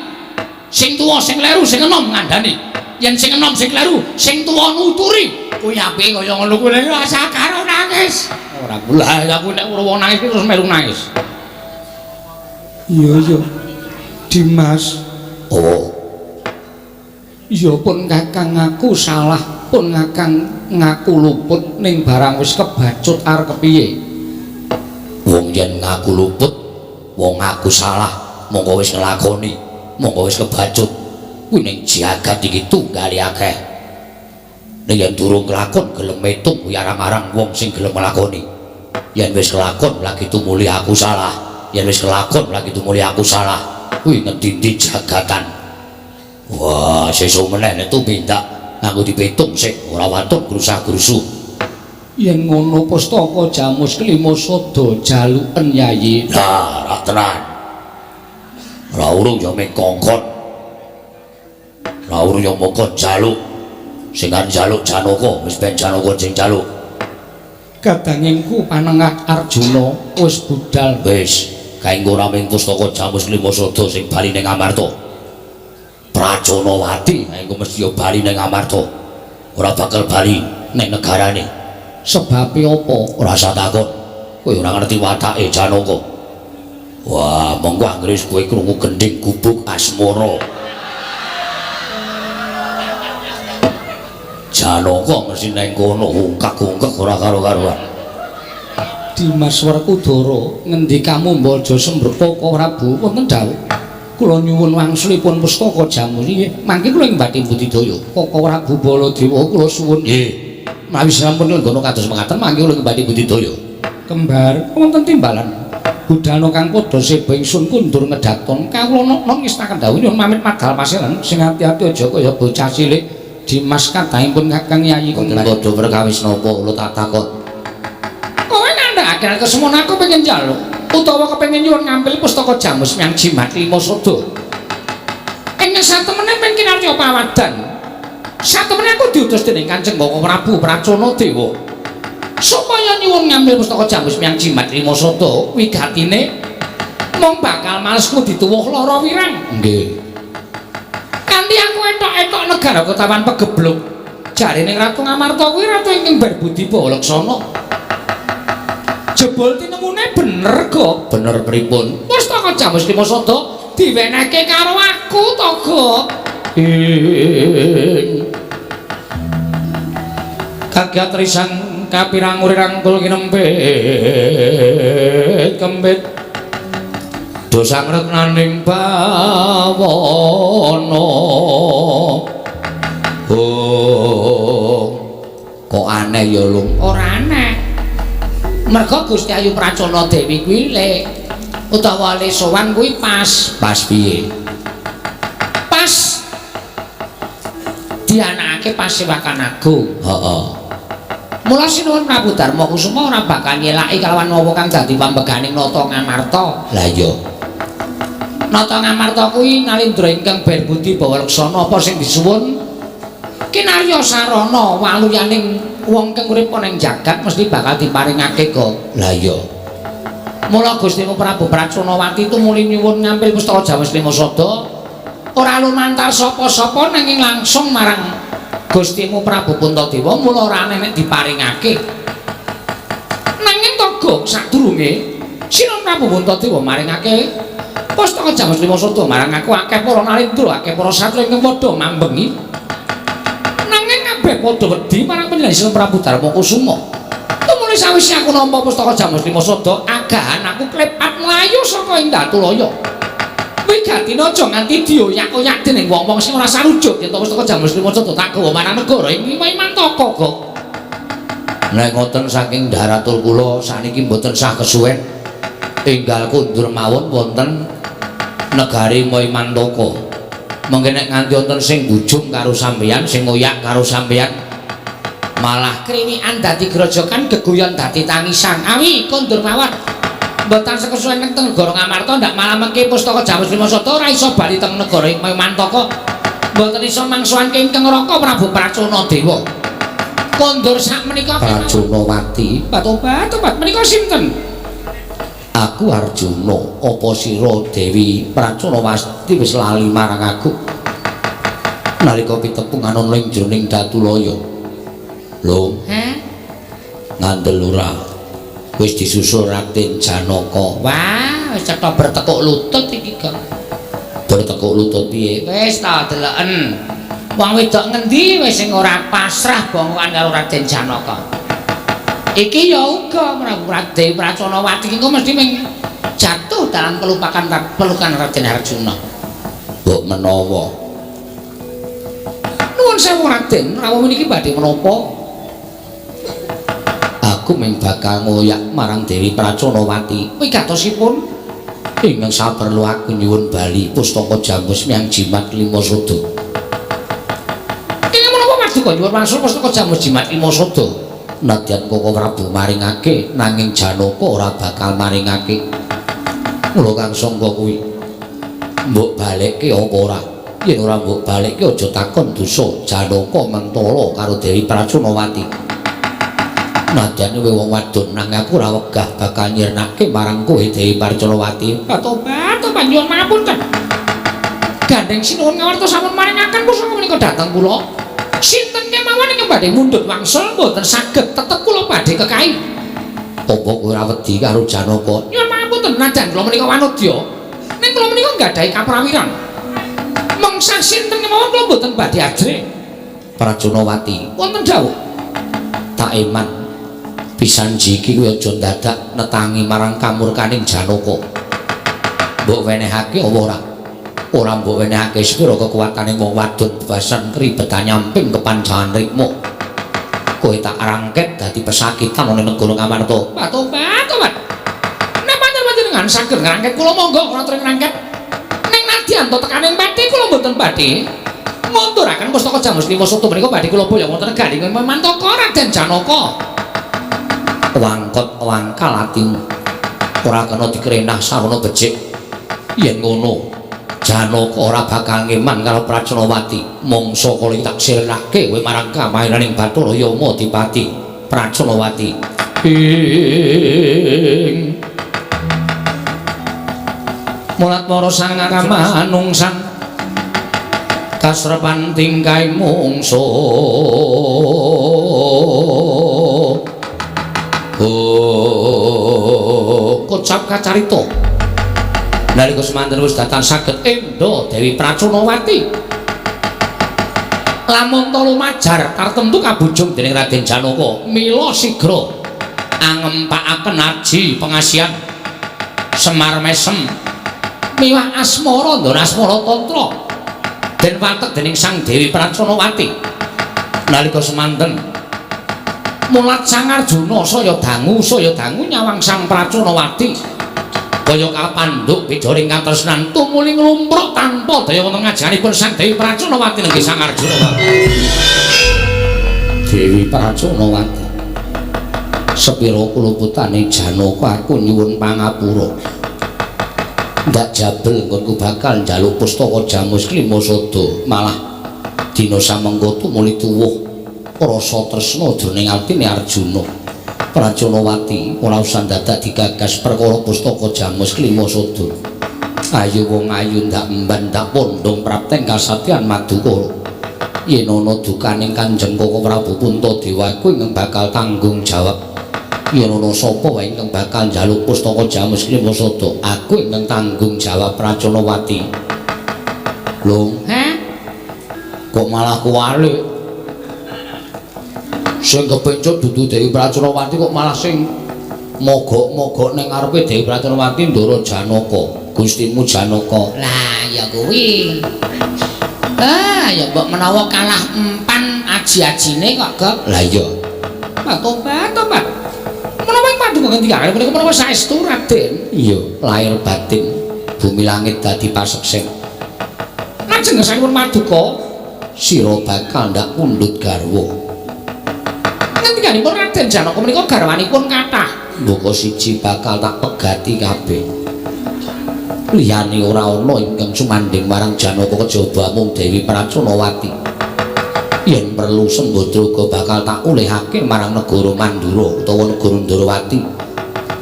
Sing tuwa sing kleru sing enom ngandhani. Yen sing enom sing kleru sing tuwa nuturi. Kuwi apike kaya ngono kuwi lho asa karo nangis. Ora kula aku nek wong nangis terus melu nangis. Iya. Dimas. Oh. Ya pun Kakang aku salah, pun Kakang ngaku luput ning barang wis kebacut arep kepiye. Wong yen ngaku luput, wong ngaku salah, monggo wis nglakoni, monggo wis kebacut. Kuwi ning jagat iki tunggal akeh. Nek yen durung kelakon gelem metung kuwi arang-arang wong sing gelem nglakoni. Yen wis kelakon lagi tumuli aku salah, yen wis kelakon lagi tumuli aku salah. Kuwi ngendi-endi jagatan. Wah, sesuk meneh nek tumindak nganggo dipetung sik ora wantun grusah-grusu. Yen ngono pustaka Jamus Klima Sada jaluken Yayi. Lah, ra tenan. Ora urung ya ming kongkon. Ora urung ya mongkon jaluk. Sing arep jaluk Janaka, wis ben Janaka sing jaluk. Kadangingku panengah Arjuna wis budal. Wis, kaenggo ora ming pustaka Jamus Klima Sada sing bali ning Amarta. Prajanawati engko mesti bali ning Amarta. Ora bakal bali ning negarane. Sebabe apa? Ora usah takon. Kowe ora ngerti watake Janaka. Wah, monggo anggere kowe krungu gending gubuk asmara. Janaka mesti ning kono ungkak-ungkek ora karo-karuan. Dimas Werkudara ngendikamu Mbaja Sembrata Prabu wonten dawuh. Kula nyuwun wangsulipun pustaka Jamus nggih. Mangke kula ing Bathing Budidaya. Koko Prabu Baladewa kula suwun. Nggih. Menawi sampun ngono kados mekaten mangke kula ing Bathing Budidaya. Kembar wonten timbalan. Budana kang padha seba ingsun kundur ngedaton. Kawula nom ngestaken dawuh nyuwun pamit madhal pasiran sing ati-ati aja kaya bocah cilik. Dimas kadhahipun Kakang Yayi Kembar padha perkawis napa kula tak takon. Kowe nandhakake kesemono aku pengen njaluk utawa kepengin nyuwun ngambil pustaka Jamus Myang Jimat Klima Sada. Ing satemene men kinarya pawadan. Satemene aku diutus dening Kanjeng Bapa Prabu Pracana Dewa supaya nyuwun ngambil pustaka Jamus Myang Jimat Klima Sada. Wigatine mong bakal malesku dituwuh lara wirang. Nggih. Kanthi aku entuk-entuk negara ketawan pegebluk. Jarine Ratu Ngamarta kuwi ratu ingkang berbudi balaksana. Jebul tinemune bener kok. Bener pripun? Pustaka Jamus Klima Sada diwenehke karo aku to, Gok. Kagyat risang kapirang urirangkul kinempit kempit dosang retnaning bawana. Oh, kok aneh ya lho? Ora aneh. Merga Gusti Ayu Pracana Dewi kuwi le utawa le sowan kuwi pas piye? Pas dianakake pas Sewakan Agung. Heeh. Mula sinuwun Prabu Darma Kusuma ora bakal nyelaki kalawan apa kang dadi pambeganing Nata Ngamarta. Lah iya. Nata Ngamarta kuwi nalindra ingkang berbudi bawalaksana apa sing disuwun kinarya sarana waluyaning wong kang urip ning jagat mesti bakal diparingake kok. Lah iya. Mula Gusti Prabu Pracanawati tumuli nyuwun ngambil pustaka Jamus Klima Sada ora lumantar sapa-sapa nanging langsung marang Gustimu Prabu Puntadewa mula ora nek diparingake. Nanging togo sadurunge Sinuwun Prabu Puntadewa maringake pustaka Jamus Lima Sada marang aku akeh para nalindra, akeh para satria ingkang padha mambengi. Nanging kabeh padha wedi marang panjenengan Sinuwun Prabu Darma Kusuma. Tumuli sawise aku nampa pustaka Jamus Lima Sada, agahan aku klepat mlayu saka ing Datulaya. Wigatine aja nganti dioyak-oyak dening wong-wong sing ora sarujuk yen pustaka Jamus Lima Sada tak gawa marang negara ing Mantaka kok. Nek ngoten saking daratul kula saniki mboten sah kesuwen enggal kundur mawon wonten negari Mantaka. Mengke nek nganti wonten sing bujung karo sampeyan, sing ngoyak karo sampeyan, malah krimikan dadi grojokan, geguyon dadi tangisan. Awi kundur mawon. Mboten sekesuwen teng negara Ngamarta ndak malah mengke pustaka Jamus Lima Sada ora iso bali teng negara Mantaka. Mboten iso mangsuhanke ingkang Raka Prabu Pracuna Dewa. Kondur sak menika Pracunawati. Tobat menika sinten? Aku Arjuna. Apa sira Dewi Pracunawati wis lali marang aku? Nalika pitepung ana ing jroning Datulaya. Lho, ngandel ora? Wis disusul Raden Janaka. Wah, wis cetha bertekuk lutut iki, Kang. Bertekuk lutut piye? Wis ta deleken. Wong wedok ngendi wis sing ora pasrah bongkoan karo Raden Janaka. Iki ya uga Raden Pracunawati iki mesti ming jatuh dalam pelukan Raden Arjuna. Mbok menawa. Nuwun sewu Raden, rawuh niki badhe menapa? Aku mung bakal ngoyak marang Dewi Pracunawati. Wigatosipun ingkang saperlu aku nyuwun bali pustaka Jamus Miang Jimat Lima Sada. Ing menapa paduka nyuwun wangsul pustaka Jamus Jimat Lima Sada? Nadyan Koko Prabu maringake nanging Janaka ora bakal maringake. Mula kang sangka kuwi mbok balekke apa ora? Yen ora mbok balekke aja takon dosa Janaka mentala karo Dewi Pracunawati. Nadyan kowe wong wadon nang aku ora wegah bakal nyirnake marang kowe Dewi Pracunawati. Tobat panjenengan mapunten. Gandeng Sinuwun ngawarta sampun maringaken pusaka menika dhateng kula. Sinten kemawon ingkang badhe mundhut wangsul mboten saged tetep kula badhe kekahi. Apa kowe ora wedi karo Janaka? Nyuwun mapunten najan kula menika wanodya. Ning kula menika nggadahi kaprawiran. Mengsah sinten kemawon kula mboten badhe ajrih. Pracunawati wonten dawuh. Tak eman pisan jiki kuwi aja dadak netangi marang kamurkaning Janaka. Mbok wenehake apa ora? Ora mbok wenehake sepira kekuwatane wong wadon bebasan kribetan nyamping kepanjangan rikmu. Kowe tak rangket dadi pesakitan ning negara Ngamarta. Tobat. Nek panjenengan saged ngrangket kula monggo kula aturi ngrangket. Ning nadyan to tekaning pati kula mboten badhe ngunturaken pustaka Jamus Lima Sada menika badhe kula boyong wonten negari Mantaka Raden Janaka. Wangkot wangkal atimu ora kena dikrenah sarana becik. Yen ngono Janaka ora bakal ngeman karo Pracunawati. Mangsa kala tak sirnake kowe marang kamahiraning Bathara Yama Dipati Pracunawati. Mulat para sang manungsan kasrepan tingkai mungsa. Kocap kacarita nalika semanten wis datang saged endha Dewi Pracunawati lamun ta lumajar tartemtu kabujung dening Raden Janaka mila sigra angempakaken aji pengasihan Semar Mesem miwah asmara ndara asmara tantra den watek dening Sang Dewi Pracunawati nalika semanten mulat Sang Arjuna saya dangu nyawang Sang Pracunawati kaya kapandhuk bidaring katresnan tumuli nglumpruk tanpa daya wonten ngajanipun Sang Dewi Pracunawati nenggih Sang Arjuna. Dewi Pracunawati sepira kuluputane Janaka aku nyuwun pangapura. Ndak jabel nggonku bakal njaluk pustaka Jamus Lima Sada malah dina samengko tumuli tuwuh rasa tresna jroning atine Arjuna. Pracunawati ora usah dadak digagas perkara pustaka Jamus Lima Sada. Ayo wong ayu ndak emban ndak pondong prapteng kasatyan Madukara. Yen ana dukaning Kanjeng Koko Prabu Puntadewa kuwi bakal tanggung jawab. Yen ana sapa wae ingkang bakal njaluk pustaka Jamus Krimasada, aku ingkang tanggung jawab Racanawati. Lho, kok malah kuwalik? Sing kepencet dudu Dewi Racanawati kok malah sing mogok-mogok ning ngarepe Dewi Racanawati Ndara Janaka. Gustimu Janaka. Lah ya kuwi. Ya mbok menawa kalah empan aji-ajine kok, Gop. Lah iya. Tobat. Menawa ing Paduka ngendikake menika menawa saestu Raden. Iya, lahir batin bumi langit dadi paseksen. Lajeng sampun Paduka Sira bakal ndak pundhut garwa. Ngendikanipun Raden Janaka menika garwanipun kathah. Mboko siji bakal tak pegati kabeh. Liyane ora ana ingkang sumandhing marang Janaka kejaba mung Dewi Pracanawati. Yen perlu Sembadra bakal tak ulihake marang negara Mandura utawa negara Ndarawati.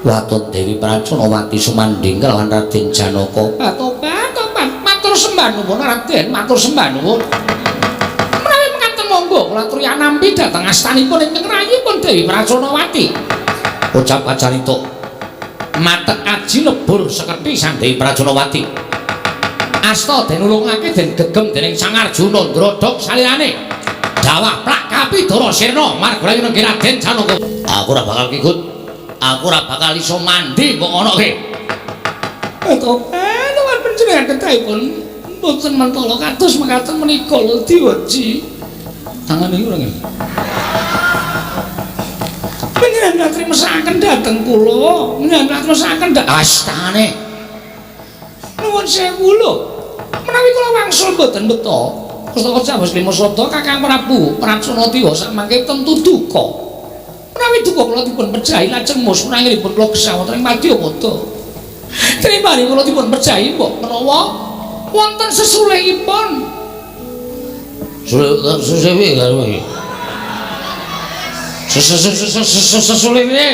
Waton Dewi Pracanawati sumandhing kelawan Raden Janaka. Tobat. Matur sembah nuwun Raden, matur sembah nuwun. Menawi mekaten monggo kula aturi anampi dhateng astanipun ingkang rayipun Dewi Pracanawati. Ucap acarita matek aji lebur sekethi Sang Dewi Pracanawati. Asta den nulungake den gegem dening Sang Arjuna ndrodhok salirane. Dawah plak kapidara sirna margalayu nengge Raden Janaka. Aku ora bakal kikut. Aku ora bakal iso mandi kok ana ke. Tobat panjenengan kedaipun mboten mentala kados mekaten menika lho Diwaji. Tangan iki ora ngene. Panjenengan katri mesaken dhateng kula. Panjenengan mesaken Astane. Nuwun sewu lho. Menawi kula wangsul mboten beto, pustaka Jamus Krimasada Kakang Prabu Pracanawati samangke tentu duka. Menawi duka kula dipun pejahi lajeng musnahipun kula gesah wonten ing Madyapada. Trimani kula dipun pejahi mbok menawa wonten sesulehipun. Sesuwe karo iki. Sesuwe piye?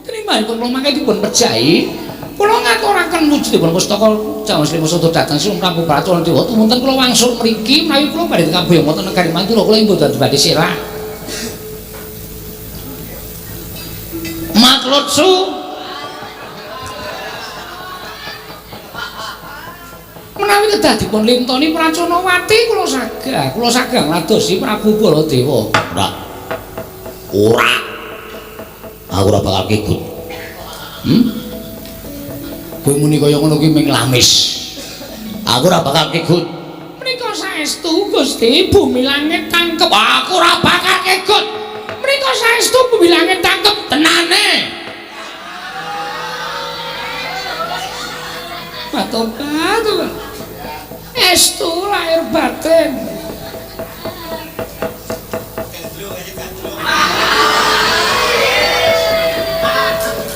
Trimani kula mangke dipun pejahi. Kula ngaturaken wujudipun pustaka Jamus Krimasada dhateng Sri Prabu Pracanawati wonten kula wangsul mriki menawi kula badhe kabeh wonten negari Mandura kula mboten badhe sirah. Maklutsu menawi kedah dipun lintoni Pracanawati kula sagah ngladosi Prabu Baladewa. Ora. Aku ora bakal kikut. Kowe muni kaya ngono kuwi ming lamis. Aku ora bakal kikut. Menika saestu Gusti bumi langit tangkep. Aku ora bakal kikut. Menika saestu bumi langit tangkep Tenane. Tobat. Estu lahir batin.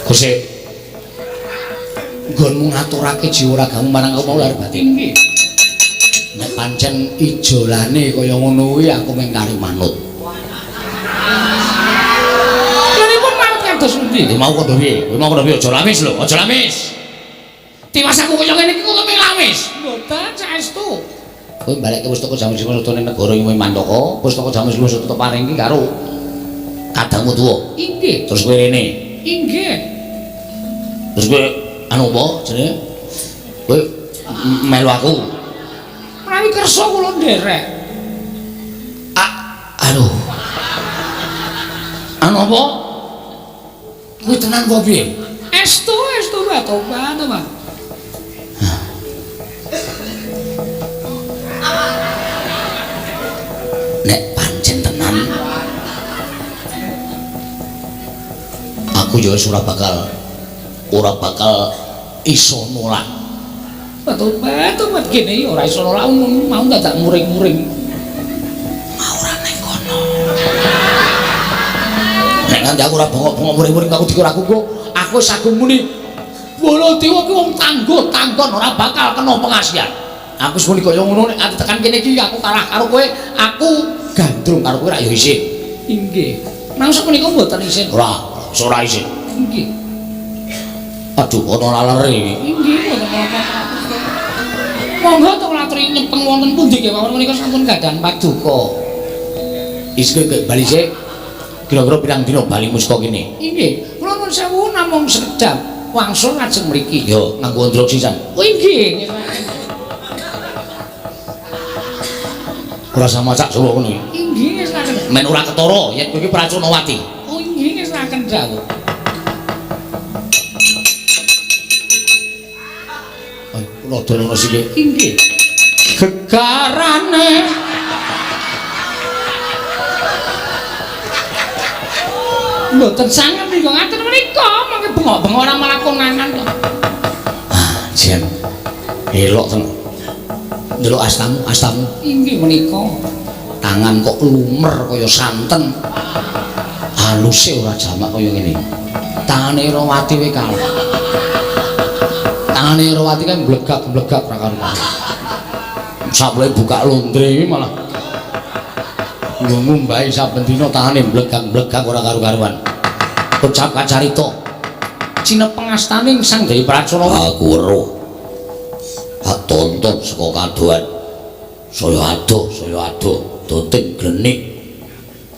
Gusti. Nggonmu ngaturake jiwa ragamu marang aku mau lahir batin. Nggih. Nek pancen ijolane kaya ngono kuwi aku mung kari manut. Nipun manut kados pundi? Mau kok piye? Kowe mau kok piye? Aja lamis lho, aja lamis. Tiwas aku kaya ngene iki kok mung lamis. Mboten saestu. Kowe balekke pustaka Jamus Krimasada ning negara ing Mandaka, pustaka Jamus Krimasada tak paringke karo kadangmu tuwa. Inggih. Terus kowe rene. Inggih. Terus kowe anu apa jenenge? Kowe melu aku. Menawi kersa kula nderek. Aduh. Anu apa? Kowe tenan apa piye? Estu tobat. Nek pancen tenan aku ya ora bakal iso nolak. Tobat gene ora iso ora mau dadak muring-muring. Mau ora ning kono. Nek nganti aku ora bengok-bengok muring-muring aku dikira aku wis agung muni Baladewa ki wong tanggon ora bakal kena pengasihan. Aku wis muni kaya ngono nek ati tekan kene iki aku kalah karo kowe, aku gandrung karo kowe ra ya isin. Inggih. Nang sapunika mboten isin. Ora isin. Inggih. Aduh ana lalere iki. Inggih mboten Monggo to latri nyepeng wonten pundi nggih mawon menika sampun gadhan paduka. Isuk bali sik. Kira-kira pirang dina bali muska kene? Inggih, kula nuwun sewu namung sekedap wangsul lajeng mriki. Yo nganggo ndrok sisan. Oh inggih. Ora samacak Jawa ngono iki. Inggih ngesraken. Men ora ketara yen kowe iki Praconawati. Oh inggih ngesraken dawuh. Ayo kula dono sik. Inggih. Gegarane mboten sanget nika ngaten menika mangke bengok-bengok ora malakonanan kok. Jen. Elok ten. Delok astamu. Inggih menika. Tangan kok lumer kaya santen. Haluse ora jamak kaya ngene. Tangane Rawati wae kalah. Tangane Rawati kan blegak-blegak ra karuan. Sampe buka londre malah ngumbahi saben dina tangane blegak-blegak ora karo-karuan. Ucap kacarita cinepeng astaning Sang Dewi Pracona. Aku weruh. Hak tonton saka kadohan. Saya adoh. Doting glenik.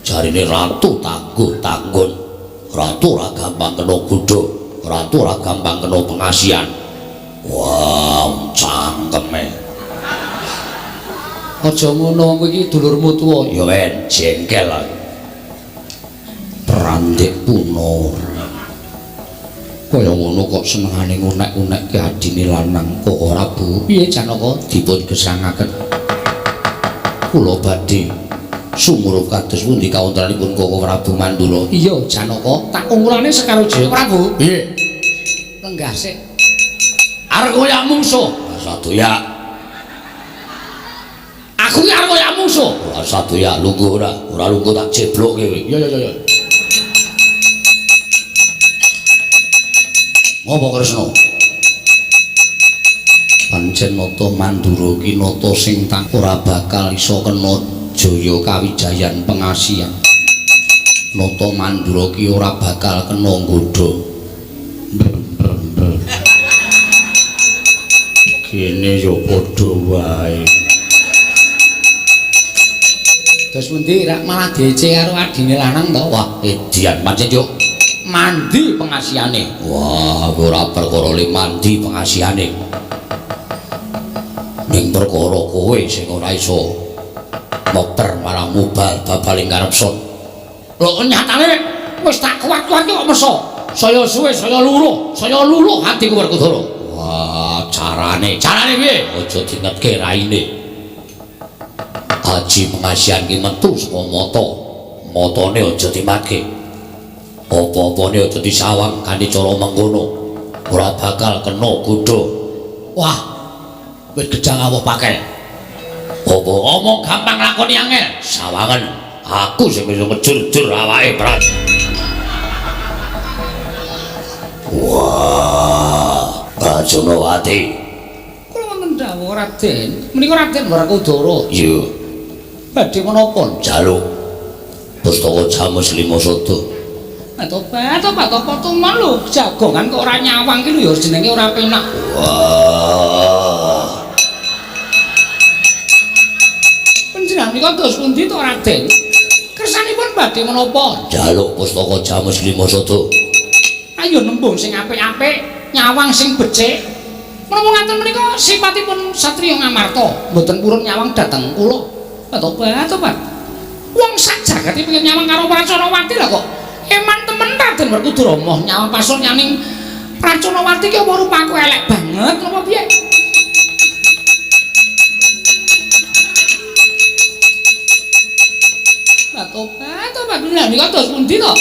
Jarine ratu tangguh. Ratu ora gampang kena godho. Ratu ora gampang kena pengasihan. Wah, cangkeme. Aja ngono kowe iki dulurmu tuwa. Ya men, jengkel. Prandik punor. Kaya ngono kok senengane ngunek-unekke adine lanang kok ora Bu. Piye Janaka Dipun gesangaken. Kula badhe sumurup kados pundi kawontenanipun Koko Prabu Mandura. Iya Janaka, tak ungkulane sekaro Jaya Prabu. Piye? Lenggah sik. Arep koyak mungsuh. Sadoya. Aku ki arep koyak mungsuh. Ora sadoya lungguh ora lungguh tak jeblokke kowe. Ya. Ngopo Kresna? Pancen nata Mandura ki nata sing tak ora bakal iso kena jaya kawijayan pengasihan. Nata Mandura ki ora bakal kena nggodha. Kene yo padha wae. Terus pundi rak malah diece karo adine lanang to? Wah, edian pancen yo mandi pengasihane. Wah, ora perkara le mandi pengasihane. Ning perkara kowe sing ora iso moper marang mubal babaling karepson. Lho nyatane wis tak kuat-kuat kok meso. Saya suwe, saya luluh atiku Werkudara. Wah, carane piye? Aja dingetke raine. Haji pengasihan ki metu saka mata. Matane aja dimatke. Apa-apane aja disawang kanthi cara mengkono. Ora bakal kena godha. Wah, wis gedang awuh pakel. Apa omong gampang lakoni angel. Sawangen aku sing bisa ngejur-jur awake berat. Wah, Praconawati. Kula wonten dawuh Raden. Menika Raden Werkudara. Iya. Badhe menapa? Jaluk pustaka Jamus Lima Sada. Tobat apa teman lho, jagongan kok ora nyawang ki lho ya jenenge ora penak. Wah. Panjenengan nika dos pundi to Raden? Kersanipun badhe menapa? Jaluk pustaka Jamus Lima Sada. Ayo nembung sing apik-apik, nyawang sing becik. Menapa ngaten menika sipatipun satriya Ngamarta, mboten purun nyawang dhateng kula. Tobat. Wong sak jagat iki pengen nyawang karo Praconawati lho kok. Eman temen Raden Werkudara moh nyawang pasuryaning Praconawati ki apa rupaku elek banget napa piye? Tobat nika dos pundi to?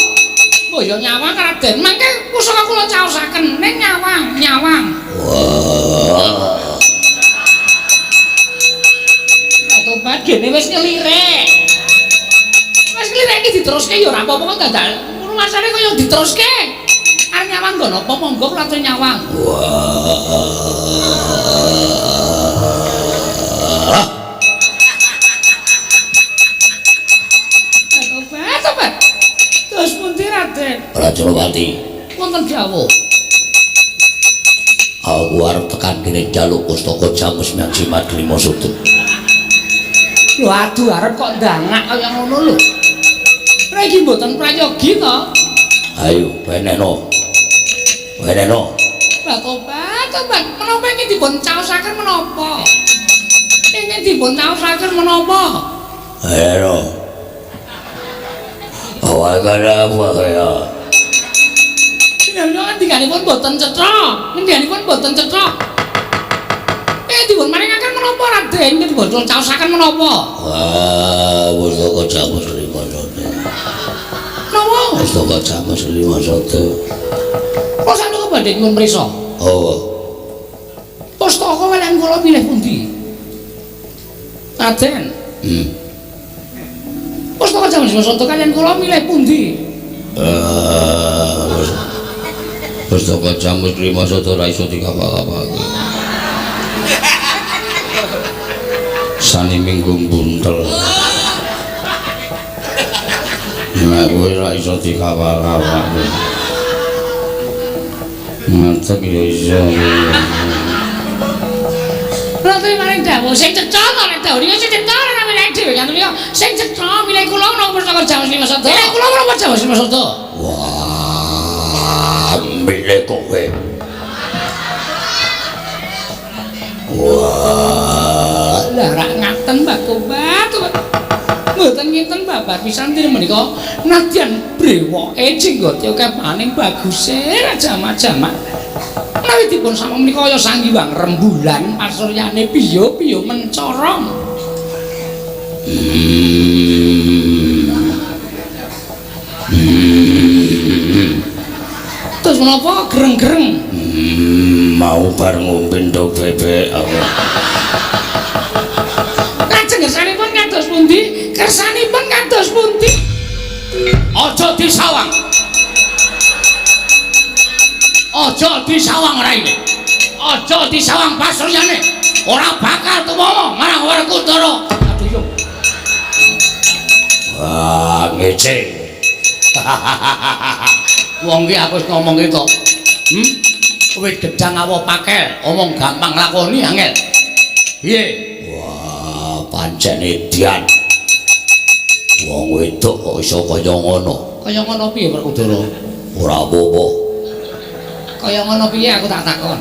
Oh ya nyawang Raden, mangke pusaka kula caosaken ning nyawang. Wah. Tobat gene wis ngelirek. Wis ngelirek iki diteruske ya ora apa-apa kok dadal. Ngono masane kaya diteruske. Arep nyawang nggon apa monggo kula atur nyawang. Wah. Tobat. Terus pundi Raden? Praconawati. Wonten dawuh. Aku arep tekan kene njaluk pustaka Jamus Miang Jimat Lima Soto. Lho aduh arep kok ndangak kaya ngono lho. Lha iki mboten prayogi to? Ayo, weneno. Weneno. Lah tobat, menapa iki dipun caosaken menapa? Ingin dipun caosaken menapa? Ayo. Awak kada apa ya? Nang ngendikanipun boten cetha. Ngendikanipun boten cetha. Dipun maringaken menapa Raden? Dipun caosaken menapa? Wah, pustaka Jamus Lima Soto. Napa? Pustaka Jamus Lima Soto. Kok sakniki badhe nyuwun prisa? Oh. Pustaka welen kula milih pundi? Raden. Pustaka Jamus Lima Soto kalian kula milih pundi? Pustaka Jamus Lima Soto ra iso dikapa-kapake. Sani minggu buntel. Nek kowe ra iso dikapa-kapake. Mantep ya iso. Berarti maring dawuh sing cetha to nek dawuh iki sing cetha ora milih dhewe kan ya. Sing cetha milih kula napa Pustaka Jamus Lima Soto? Milih kula napa Jamus Lima Soto? Wah, milih kowe. Wah, Lah rak ngaten Mbak Tobat. Mboten ngenten babar pisan menika nadyan brewoke jenggote kepaning baguse jamak-jamak. Menawi dipun sama menika kaya sanggiwang rembulan pasuryane biyo-biyo mencorong. Terus menapa gereng-gereng? mau bar ngombe ndok bebek aku. Lajeng kersanipun kados pundi? Kersanipun kados pundi? Aja disawang. Aja disawang raine. Aja disawang pasuryane. Ora bakal tuwa marang Werkudara. Aduh yo. Wah, ngece. Wong ki aku wis ngomong ki to. Wit gedang awo pakel, omong gampang lakoni angel. Piye? Wah, pancen edian. Wong wedok kok iso kaya ngono. Kaya ngono piye Werkudara? Ora apa-apa. Kaya ngono piye aku tak takon.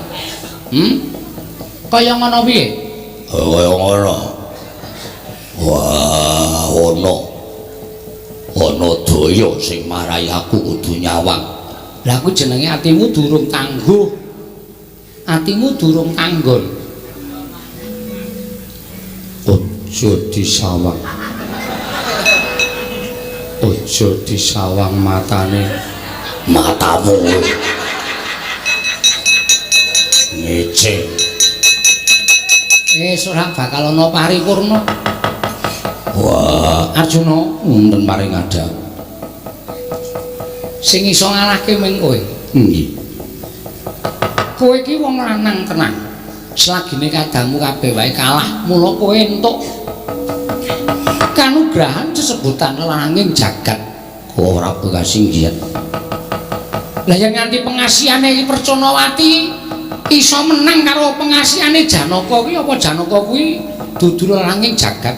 Kaya ngono piye? Kaya ngono. Wah, ono daya sing marai aku kudu nyawang. Lah kuwi jenenge atimu durung tangguh. Atimu durung tanggon. Aja disawang. Aja disawang matane. Matamu. Ngece. Ora bakal ana paripurna. Wah, Arjuna wonten paring ada. sing iso ngalahke mung kowe. Nggih. Kowe iki wong lanang tenan. Selagine kadangmu kabeh wae kalah, mula kowe entuk kanugrahan sesebutan langing jagat. Kowe ora kasinggihan. Lah yen nganti pengasihane iki Percanawati iso menang karo pengasihane Janaka kuwi apa Janaka kuwi dudu langing jagat.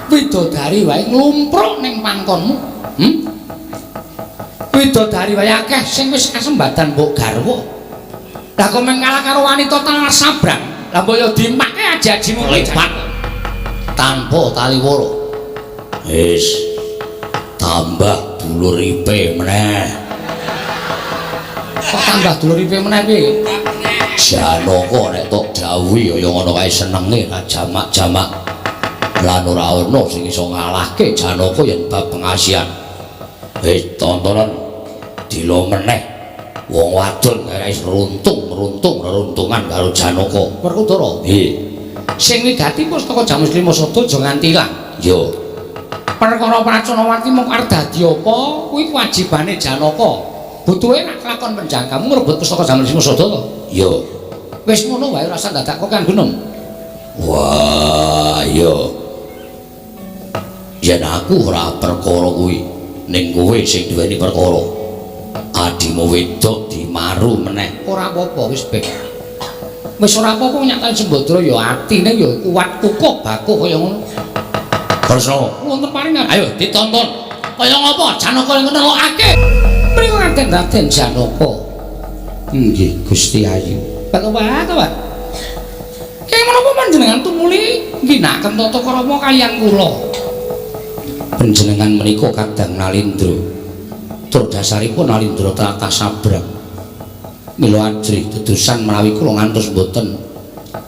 Widodari wae nglumpruk ning pangkonmu. Widodari wae akeh sing wis kasembadan mbok garwa. Lah kok mung kalah karo wanita talar sabrang. Lah mbok yo dimake aji-ajimu Lepat tanpa tali woro. Wis tambah duluripe meneh. kok tambah duluripe meneh piye? Janaka nek tok dawuhi kaya ngono kae senenge ra jamak-jamak. Lan ora ana sing iso ngalahke Janaka yen bab pengasihan. Tontonan dilo meneh wong wadon wis runtungan karo Janaka. Werkudara. Nggih. Sing wigati pustaka Jamus Lima Sada aja nganti ilang. Yo. Perkara Pracanawati mung arep dadi apa kuwi kewajibane Janaka. Butuhe nek lakon penjangkamu ngrebut pustaka Jamus Lima Sada to. Yo. Wis ngono wae ora usah dadak kok kan gunung. Wah, yo. Yen aku ora perkara kuwi, ning kowe sing duweni perkara. Adimu wedok dimaru meneh. Ora apa-apa wis bek. Wis ora apa-apa nyatane Sembadra ya atine ya kuat kukuh bakuh kaya ngono. Kresna, Wonten paringan. ayo ditonton. Kaya ngapa Janaka ngelokake? Mriko Raden Janaka. Nggih, Gusti Ayu. Bapak. Kaya menapa panjenengan tumuli ngginakaken tata krama kaliyan kula? Panjenengan menika Kadang Nalindra. Tur dasaripun Nalindra tlatah sabrang. Mila ajrih dedusan menawi kula ngantos boten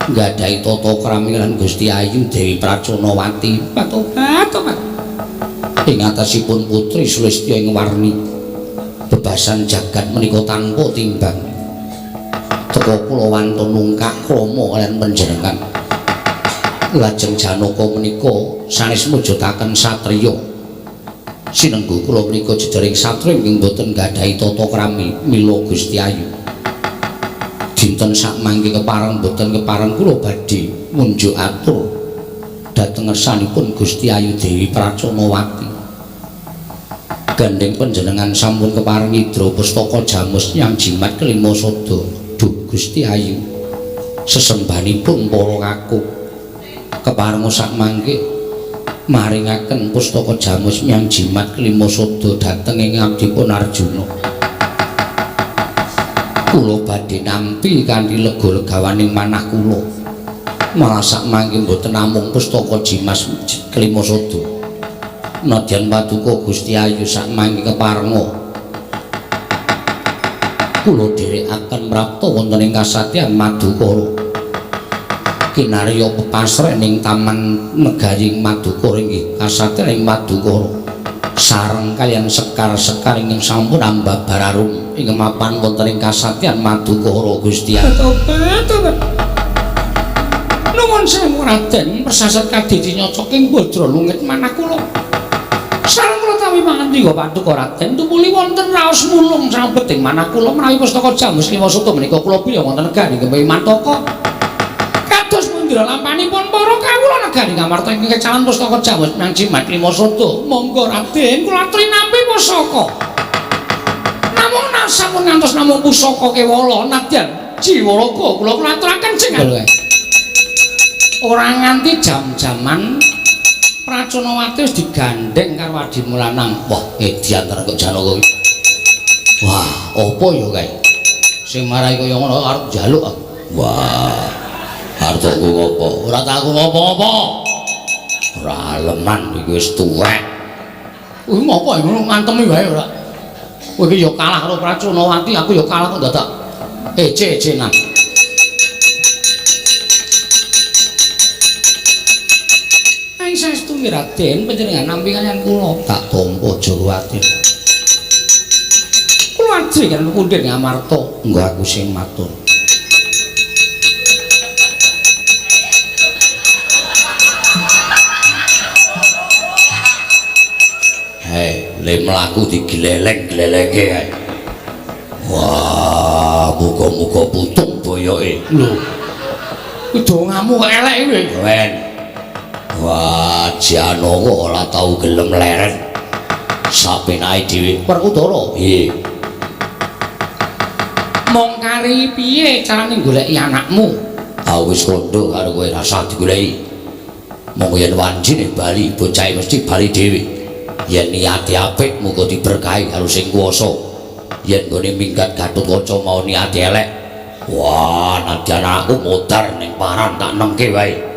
nggadahi tata kramilan Gusti Ayu Dewi Praconawati. Patobat. Ing atasipun putri Sulistya ing warni bebasan jagat menika tanpa timbang. Teka kula wantun nungkak krama kaliyan panjenengan. Lajeng Janaka menika sanes mujudaken satriya. Sinenggu kula menika jejaring satriya ingkang boten nggadahi tata krami mila Gusti Ayu. Dinten sakmangke kepareng boten kepareng kula badhe munjuk atur dhateng ngersanipun Gusti Ayu Dewi Praconawati. Gandeng panjenengan sampun kepareng Idra Pustaka Jamus Nyang Jimat kelima sada. Duh Gusti Ayu sesembahanipun para kakung kepareng sakmangke maringaken Pustaka Jamus Nyang Jimat kelima sada dhateng ing abdipun Arjuna. Kula badhe nampi kanthi lega-legawaning manah kula. Malah sakmangke mboten namung Pustaka Jimas kelima sada. Nadyan paduka Gusti Ayu sakmangke keparenga kula dherekaken prapta wonten ing kasatyan Madukara. Kinarya pepasreh ning Taman Negari Madukara inggih kasatyan ing Madukara. Sareng kaliyan sekar-sekar ingkang sampun ambabararum ing mapan wonten ing kasatyan Madukara Gusti Ayu. Tobat. Nuwun sewu Raden, persasat kadhiji nyocok ing Badra Lungit manah kula. Sareng kula tawi mangandika Paduka Raden tumuli wonten raos mulung sabet ing manah kula menawi Pustaka Jamus Lima Sada menika kula piye wonten negari Kempe Mantaka. Kados mundhira lampanipun para kawula negari Ngamarta ing kecalan Pustaka Jamus Nyang Jimat Lima Sada. Monggo Raden kula aturi nampi pusaka. Namung sampun ngantos namung pusaka kewala nadyan jiwaraga kula aturaken jenengan. Ora nganti jam-jaman Praconawati wis digandeng karo adimu lanang. Wah, edian tenan kok Janaka iki. Wah, apa ya kae? Sing marai kaya ngono arep njaluk. Wah. Arep aku ngopo? Ora tak aku ngopo-ngopo. Ora leman iki wis tuwek. Kuwi ngopo ngono ngantemi wae ora. Kowe iki ya kalah karo Praconawati, aku ya kalah kok dadak ece-ecenan. Saestu Raden panjenengan nampi kaliyan kula tak tampa aja kuwatir. Kula ajeng kan pundhen Ngamarta, nggo aku sing matur. Hei, le mlaku digleleng-glelenge kae. Wah, muga-muga putung boyoke. Lho. Kuwi dongamu kok elek iki. Wen. Wah, Janaka ora tau gelem leren. Sapenake dhewe Werkudara. Piye? Mong kari piye carane goleki anakmu? Ah wis kandha karo kowe rasa digoleki. Mong yen wanjine bali bocah mesti bali dhewe. Yen niate apik muga diberkahi karo sing kuwasa. Yen nggone minggat Gatotkaca mau niate elek. Wah, nadyan aku modar ning paran tak nengke wae.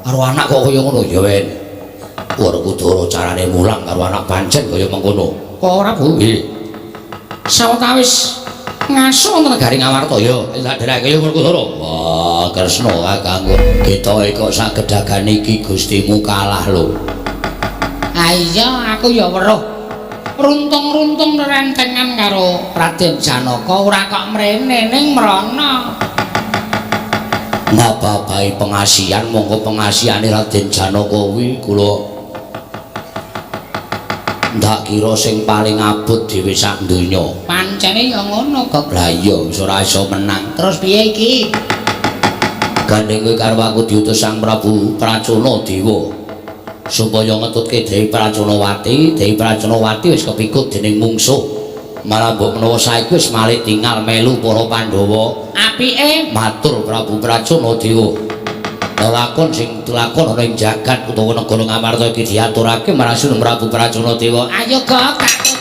Karo anak kok kaya ngono ya wen. Werkudara carane mulang karo anak pancen kaya mengkono. Kok ora Bu? Nggih. Sawetawis ngaso wonten negari Ngamarta ya. Tak dereke kaya Werkudara. Wah, Kresna kakangku. Ketoke kok sagedagan iki Gustimu kalah lho. Ah iya, aku ya weruh. Runtung-runtung rentengan karo Raden Janaka ora kok mrene ning mrana. Ngababahi pengasihan monggo pengasihane Raden Janaka kuwi kula ndak kira sing paling abot dhewe sak donya. Pancene ya ngono kok. Lah iya wis ora iso menang. Terus piye iki? Gandeng kowe karo aku diutus Sang Prabu Praconadewa supaya ngetutke Dewi Praconawati. Dewi Praconawati wis kepikut dening mungsuh malah mbok menawa saiki wis malih tinggal melu para Pandhawa. Apike Matur Prabu Pracana Dewa. Lakon sing dilakon ana ing jagat utawa negara Ngamarta iki diaturake marang Sunan Prabu Pracana Dewa. ayo kok katut